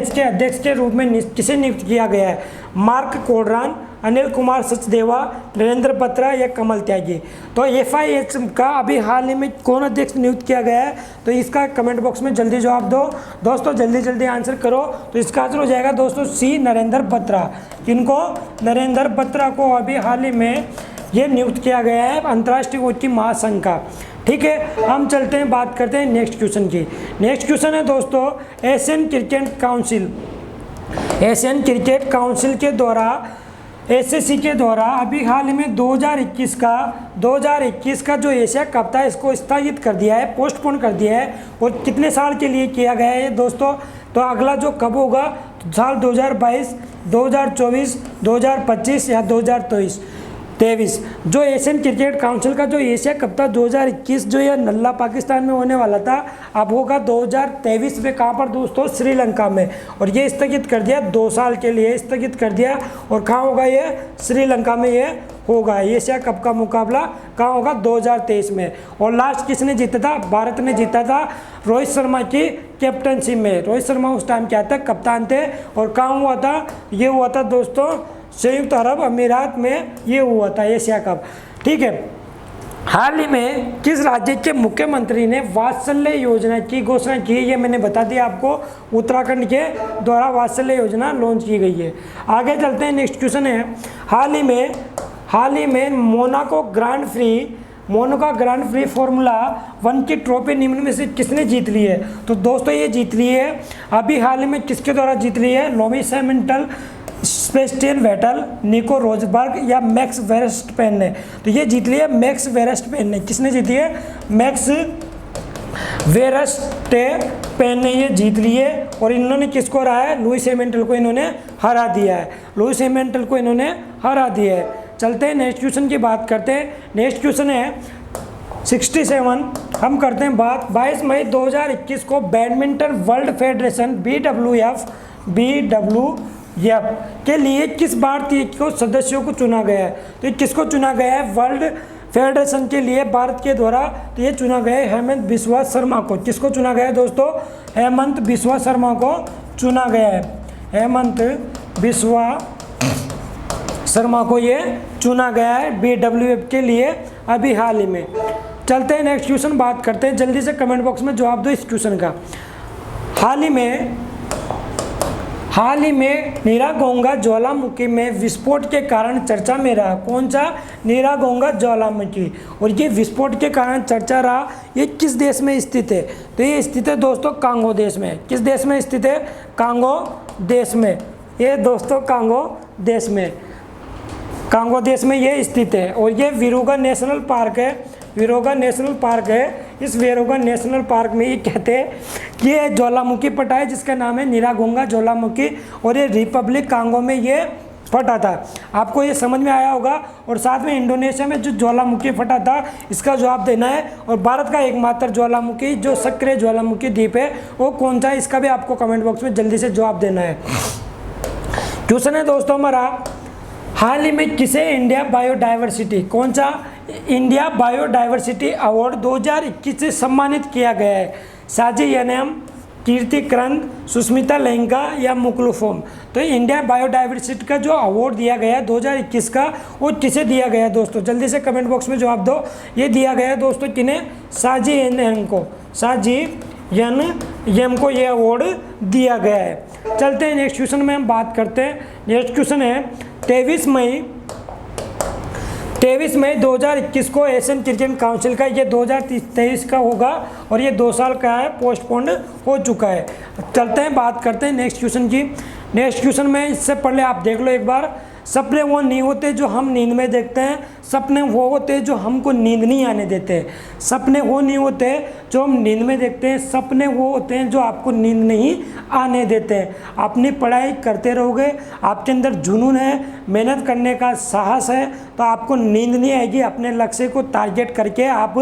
के अध्यक्ष के रूप में किसे नियुक्त किया गया है? मार्क कोडरान, अनिल कुमार सचदेवा, नरेंद्र बत्रा या कमल त्यागी। तो FIH का अभी हाल ही में कौन अध्यक्ष नियुक्त किया गया है? तो इसका कमेंट बॉक्स में जल्दी जवाब दो दोस्तों, जल्दी जल्दी आंसर करो। तो इसका आंसर हो जाएगा दोस्तों C नरेंद्र बत्रा। किनको? नरेंद्र बत्रा को अभी हाल ही में ये नियुक्त किया गया है अंतर्राष्ट्रीय हॉकी महासंघ का। ठीक है, हम चलते हैं बात करते हैं नेक्स्ट क्वेश्चन की। नेक्स्ट क्वेश्चन है दोस्तों एशियन क्रिकेट काउंसिल के द्वारा ACC के द्वारा अभी हाल ही में 2021 का जो एशिया कप था इसको स्थगित कर दिया है, पोस्टपोन कर दिया है। और कितने साल के लिए किया गया है दोस्तों? तो अगला जो कब होगा तो साल 2022, 2024, 2025 या 2023। जो एशियन क्रिकेट काउंसिल का जो एशिया कप था 2021 जो ये नल्ला पाकिस्तान में होने वाला था, अब होगा 2023 में। कहाँ पर दोस्तों? श्रीलंका में। और ये स्थगित कर दिया, 2 साल के लिए स्थगित कर दिया। और कहाँ होगा ये? श्रीलंका में ये होगा। एशिया कप का मुकाबला कहाँ होगा? 2023 में। और लास्ट किसने जीता था? भारत ने जीता था रोहित शर्मा की कैप्टनसी में। रोहित शर्मा उस टाइम क्या था? कप्तान थे। और कहाँ हुआ था? ये हुआ था दोस्तों संयुक्त अरब अमीरात में ये हुआ था एशिया कप। ठीक है, हाल ही में किस राज्य के मुख्यमंत्री ने वात्सल्य योजना की घोषणा की? ये मैंने बता दिया आपको, उत्तराखंड के द्वारा वात्सल्य योजना लॉन्च की गई है। आगे चलते हैं, नेक्स्ट क्वेश्चन है हाल ही में मोनाको ग्रांड प्री फॉर्मूला 1 की ट्रॉफी निम्न में से किसने जीत ली है? तो दोस्तों ये जीत ली है अभी हाल ही में किसके द्वारा जीत ली है? लुइस हैमिल्टन, सेबेस्टियन वेटल, निको रोजबर्ग या मैक्स वेरस्टपेन ने। तो ये जीत लिया मैक्स वेरस्टपेन ने। किसने जीती है? मैक्स वेरस्टपेन ने ये जीत ली है। और इन्होंने किसको हराया है? लुइस हैमिल्टन को इन्होंने हरा दिया है। चलते हैं नेक्स्ट क्वेश्चन की बात करते हैं। नेक्स्ट क्वेश्चन है 67। हम करते हैं बात 22 मई 2021 को बैडमिंटन वर्ल्ड फेडरेशन BWF के लिए किस भारतीय को सदस्यों को चुना गया है? तो किसको चुना गया है वर्ल्ड फेडरेशन के लिए भारत के द्वारा? तो ये चुना गया है हेमंत बिस्वा शर्मा को। किसको चुना गया है दोस्तों? हेमंत बिस्वा शर्मा को चुना गया है। हेमंत बिस्वा शर्मा को ये चुना गया है BWF के लिए अभी हाल ही में। चलते हैं नेक्स्ट क्वेश्चन बात करते हैं। जल्दी से कमेंट बॉक्स में जवाब दो इस क्वेश्चन का। हाल ही में नीरागोंगा ज्वालामुखी में विस्फोट के कारण चर्चा में रहा। कौन सा? नीरागोंगा ज्वालामुखी। और ये विस्फोट के कारण चर्चा रहा, ये किस देश में स्थित है? तो ये स्थित है दोस्तों कांगो देश में। किस देश में स्थित है? कांगो देश में। ये दोस्तों कांगो देश में ये स्थित है। और ये विरुगा नेशनल पार्क है। इस विरुगा नेशनल पार्क में ये कहते हैं कि ये ज्वालामुखी फटा है जिसका नाम है नीरागोंगा ज्वालामुखी। और ये रिपब्लिक कांगो में ये फटा था। आपको ये समझ में आया होगा। और साथ में इंडोनेशिया में जो ज्वालामुखी फटा था इसका जवाब देना है। और भारत का एकमात्र ज्वालामुखी जो सक्रिय ज्वालामुखी द्वीप है वो कौन सा है? इसका भी आपको कमेंट बॉक्स में जल्दी से जवाब देना है। क्वेश्चन है दोस्तों हमारा, हाल ही में किसे इंडिया बायोडाइवर्सिटी अवार्ड 2021 से सम्मानित किया गया है? साजी एनएम, कीर्ति करंद, सुष्मिता लहंगा या मुकलुफोम। तो इंडिया बायोडाइवर्सिटी का जो अवार्ड दिया गया 2021 का वो किसे दिया गया दोस्तों? जल्दी से कमेंट बॉक्स में जवाब दो। ये दिया गया दोस्तों किन्हें? साजी एनएम को ये अवार्ड दिया गया है। चलते हैं नेक्स्ट क्वेश्चन में हम बात करते हैं। नेक्स्ट क्वेश्चन है 23 मई 2021 को एशियन क्रिकेट काउंसिल का, ये 2023 का होगा और ये 2 साल का है, पोस्टपोन्ड हो चुका है। चलते हैं बात करते हैं नेक्स्ट क्वेश्चन की। नेक्स्ट क्वेश्चन में इससे पहले आप देख लो एक बार सपने वो नहीं होते जो हम नींद में देखते हैं, सपने वो होते हैं जो हमको नींद नहीं आने देते। सपने वो नहीं होते जो हम नींद में देखते हैं, सपने वो होते हैं जो आपको नींद नहीं आने देते हैं। अपनी पढ़ाई करते रहोगे, आपके अंदर जुनून है, मेहनत करने का साहस है, तो आपको नींद नहीं आएगी। अपने लक्ष्य को टारगेट करके आप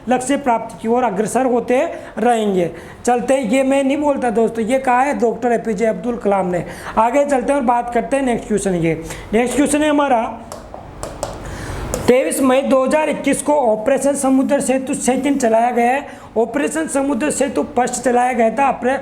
लक्ष्य प्राप्ति की ओर अग्रसर होते रहेंगे। चलते हैं, ये मैं नहीं बोलता दोस्तों, ये कहा है डॉक्टर APJ अब्दुल कलाम ने। आगे चलते हैं और बात करते हैं नेक्स्ट क्वेश्चन की। नेक्स्ट क्वेश्चन है हमारा 23 मई 2021 को ऑपरेशन समुद्र सेतु सेकंड चलाया गया है। ऑपरेशन समुद्र सेतु फर्स्ट चलाया गया था अपने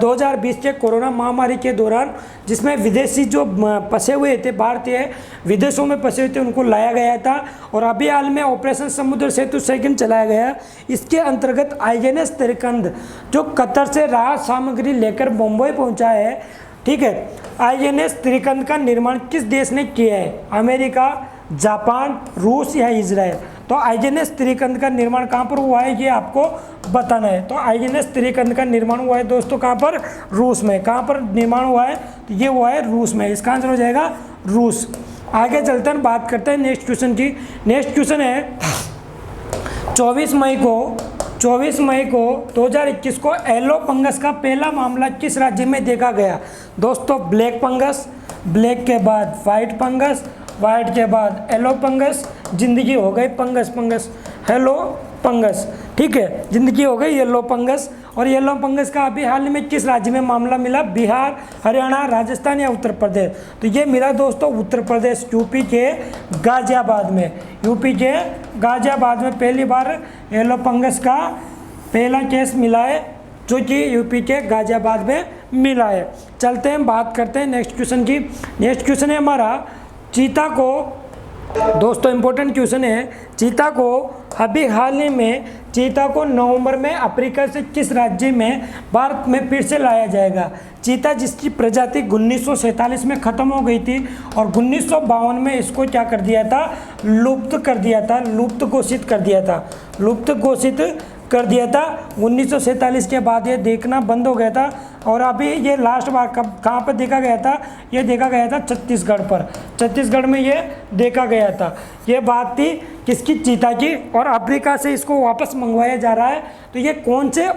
2020 के कोरोना महामारी के दौरान, जिसमें विदेशी जो फंसे हुए थे, भारतीय विदेशों में फंसे हुए थे, उनको लाया गया था। और अभी हाल में ऑपरेशन समुद्र सेतु सेकंड चलाया गया। इसके अंतर्गत INS तिरकंद जो कतर से राहत सामग्री लेकर मुंबई पहुंचा है, ठीक है। INS तिरकंद का निर्माण किस देश ने किया है? अमेरिका, जापान, रूस या इजराइल? तो INS तिरकंद का निर्माण कहाँ पर हुआ है ये आपको बताना है। तो INS तिरकंद का निर्माण हुआ है दोस्तों कहाँ पर? रूस में। कहाँ पर निर्माण हुआ है? तो ये हुआ है रूस में। इसका आंसर हो जाएगा रूस। आगे चलते हैं, बात करते हैं नेक्स्ट क्वेश्चन की। नेक्स्ट क्वेश्चन है 24 मई को 2021 को येलो फंगस का पहला मामला किस राज्य में देखा गया? दोस्तों ब्लैक फंगस, ब्लैक के बाद वाइट फंगस, वाइट के बाद येलो फंगस, जिंदगी हो गई फंगस हेलो फंगस, ठीक है, जिंदगी हो गई येलो फंगस। और येलो फंगस का अभी हाल में किस राज्य में मामला मिला? बिहार, हरियाणा, राजस्थान या उत्तर प्रदेश? तो ये मिला दोस्तों उत्तर प्रदेश, यूपी के गाजियाबाद में। यूपी के गाजियाबाद में पहली बार येलो फंगस का पहला केस मिला है, जो कि यूपी के गाजियाबाद में मिला है। चलते हैं, बात करते हैं नेक्स्ट क्वेश्चन की। नेक्स्ट क्वेश्चन है हमारा चीता को, दोस्तों इंपॉर्टेंट क्वेश्चन है, चीता को अभी हाल ही में चीता को नवंबर में अफ्रीका से किस राज्य में भारत में फिर से लाया जाएगा? चीता जिसकी प्रजाति 1947 में ख़त्म हो गई थी और 1952 में इसको क्या कर दिया था? लुप्त कर दिया था, लुप्त घोषित कर दिया था, लुप्त घोषित कर दिया था। 1947 के बाद ये देखना बंद हो गया था। और अभी ये लास्ट बार कब कहाँ पर देखा गया था? ये देखा गया था छत्तीसगढ़ पर, छत्तीसगढ़ में ये देखा गया था। ये बात थी किसकी? चीता की। और अफ्रीका से इसको वापस मंगवाया जा रहा है। तो ये कौन से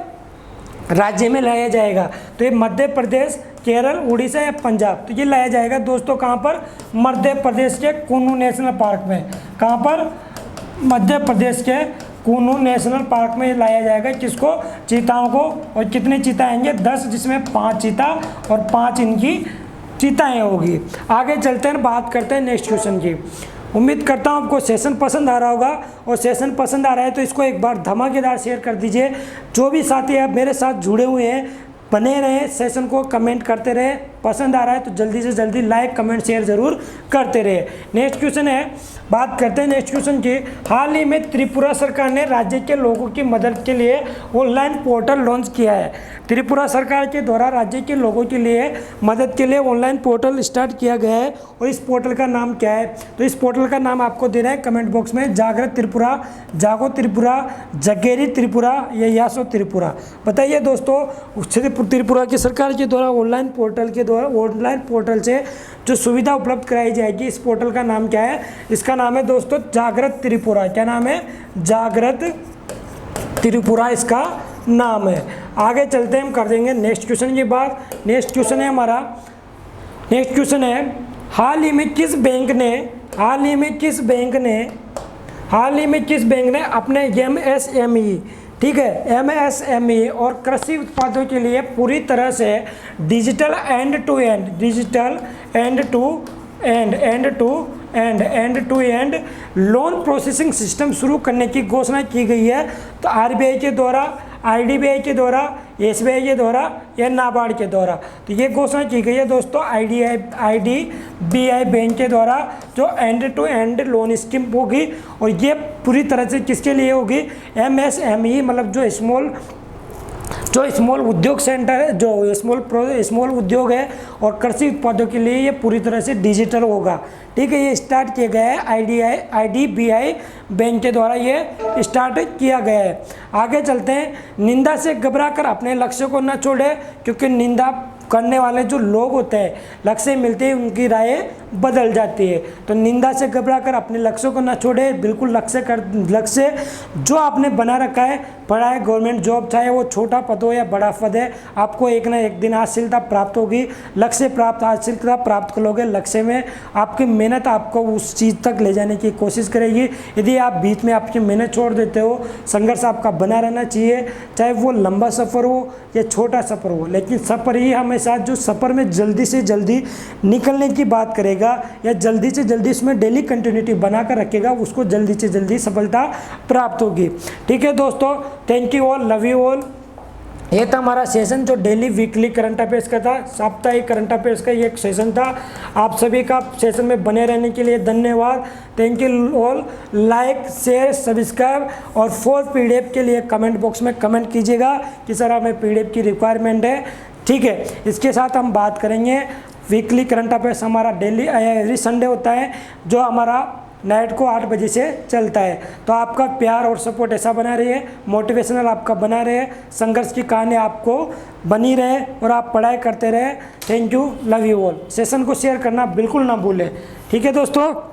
राज्य में लाया जाएगा? तो ये मध्य प्रदेश, केरल, उड़ीसा या पंजाब? तो ये लाया जाएगा दोस्तों कहाँ पर? मध्य प्रदेश के कुन्नू नेशनल पार्क में। कहाँ पर? मध्य प्रदेश के कुन्नू नेशनल पार्क में लाया जाएगा। किसको? चीताओं को। और कितने चीता आएंगे? 10, जिसमें 5 चीता और 5 इनकी चीताएँ होगी। आगे चलते हैं, बात करते हैं नेक्स्ट क्वेश्चन की। उम्मीद करता हूँ आपको सेशन पसंद आ रहा होगा, और सेशन पसंद आ रहा है तो इसको एक बार धमाकेदार शेयर कर दीजिए। जो भी साथी आप मेरे साथ जुड़े हुए हैं, बने रहें, सेशन को कमेंट करते रहे। पसंद आ रहा है तो जल्दी से जल्दी लाइक, कमेंट, शेयर ज़रूर करते रहे। नेक्स्ट क्वेश्चन है, बात करते हैं नेक्स्ट क्वेश्चन की। हाल ही में त्रिपुरा सरकार ने राज्य के लोगों की मदद के लिए ऑनलाइन पोर्टल लॉन्च किया है। त्रिपुरा सरकार के द्वारा राज्य के लोगों के लिए मदद के लिए ऑनलाइन पोर्टल स्टार्ट किया गया है। और इस पोर्टल का नाम क्या है? तो इस पोर्टल का नाम आपको देना है कमेंट बॉक्स में। जागृत त्रिपुरा, जागो त्रिपुरा, जगेरी त्रिपुरा या यासो त्रिपुरा? बताइए दोस्तों, त्रिपुरा की सरकार के द्वारा ऑनलाइन पोर्टल से जो सुविधा उपलब्ध कराई जाएगी, इस पोर्टल का नाम क्या है? इसका नाम है दोस्तों जागृत त्रिपुरा। क्या नाम है? जागृत त्रिपुरा इसका नाम है। आगे चलते हैं, हम कर देंगे नेक्स्ट क्वेश्चन की बात। नेक्स्ट क्वेश्चन है हमारा, नेक्स्ट क्वेश्चन है हाल ही में किस बैंक ने अपने MSME, ठीक है, MSME और कृषि उत्पादों के लिए पूरी तरह से digital end to end loan processing system शुरू करने की घोषणा की गई है। तो RBI के द्वारा, IDBI के द्वारा, SBI के द्वारा या नाबार्ड के द्वारा? तो ये घोषणा की गई है दोस्तों IDBI बैंक के द्वारा, जो end to end loan scheme होगी। और ये पूरी तरह से किसके लिए होगी? MSME, मतलब जो स्मॉल उद्योग सेंटर है, जो स्मॉल उद्योग है और कृषि उत्पादों के लिए ये पूरी तरह से डिजिटल होगा। ठीक है, ये स्टार्ट किया गया है IDBI बैंक के द्वारा ये स्टार्ट किया गया है। आगे चलते हैं, निंदा से घबराकर अपने लक्ष्य को न छोड़े, क्योंकि निंदा करने वाले जो लोग होते हैं, लक्ष्य मिलते ही उनकी राय बदल जाती है। तो निंदा से घबराकर अपने लक्ष्यों को ना छोड़े, बिल्कुल लक्ष्य जो आपने बना रखा है, पढ़ाई, गवर्नमेंट जॉब, चाहे वो छोटा पद हो या बड़ा पद है, आपको एक ना एक दिन हासिलता प्राप्त होगी। लक्ष्य प्राप्त, हासिलता प्राप्त करोगे। लक्ष्य में आपकी मेहनत आपको उस चीज़ तक ले जाने की कोशिश करेगी। यदि आप बीच में आपकी मेहनत छोड़ देते हो, संघर्ष आपका बना रहना चाहिए, चाहे वो लंबा सफ़र हो या छोटा सफ़र हो, लेकिन सफ़र ही हमेशा जो सफ़र में जल्दी से जल्दी निकलने की बात करेगा या जल्दी से जल्दी इसमें डेली कंटिन्यूटी बनाकर रखेगा, उसको जल्दी से जल्दी सफलता प्राप्त होगी। ठीक है दोस्तों, thank you all, love you all. ये था हमारा सेशन जो डेली वीकली करंट अफेयर्स का था, साप्ताहिक करंट अफेयर्स का ये एक सेशन था। आप सभी का सेशन में बने रहने के लिए धन्यवाद। Thank you all. Like, share, subscribe और फॉर पीडीएफ के लिए कमेंट बॉक्स में कमेंट कीजिएगा कि सर हमें पीडीएफ की रिक्वायरमेंट है। ठीक है, इसके साथ हम बात करेंगे वीकली करंट अफेयर्स हमारा डेली एवरी संडे होता है, जो हमारा नाइट को 8 बजे से चलता है। तो आपका प्यार और सपोर्ट ऐसा बना रहे, मोटिवेशनल आपका बना रहे, संघर्ष की कहानी आपको बनी रहे और आप पढ़ाई करते रहे। Thank you, love you all. Session को शेयर करना बिल्कुल ना भूलें। ठीक है दोस्तों।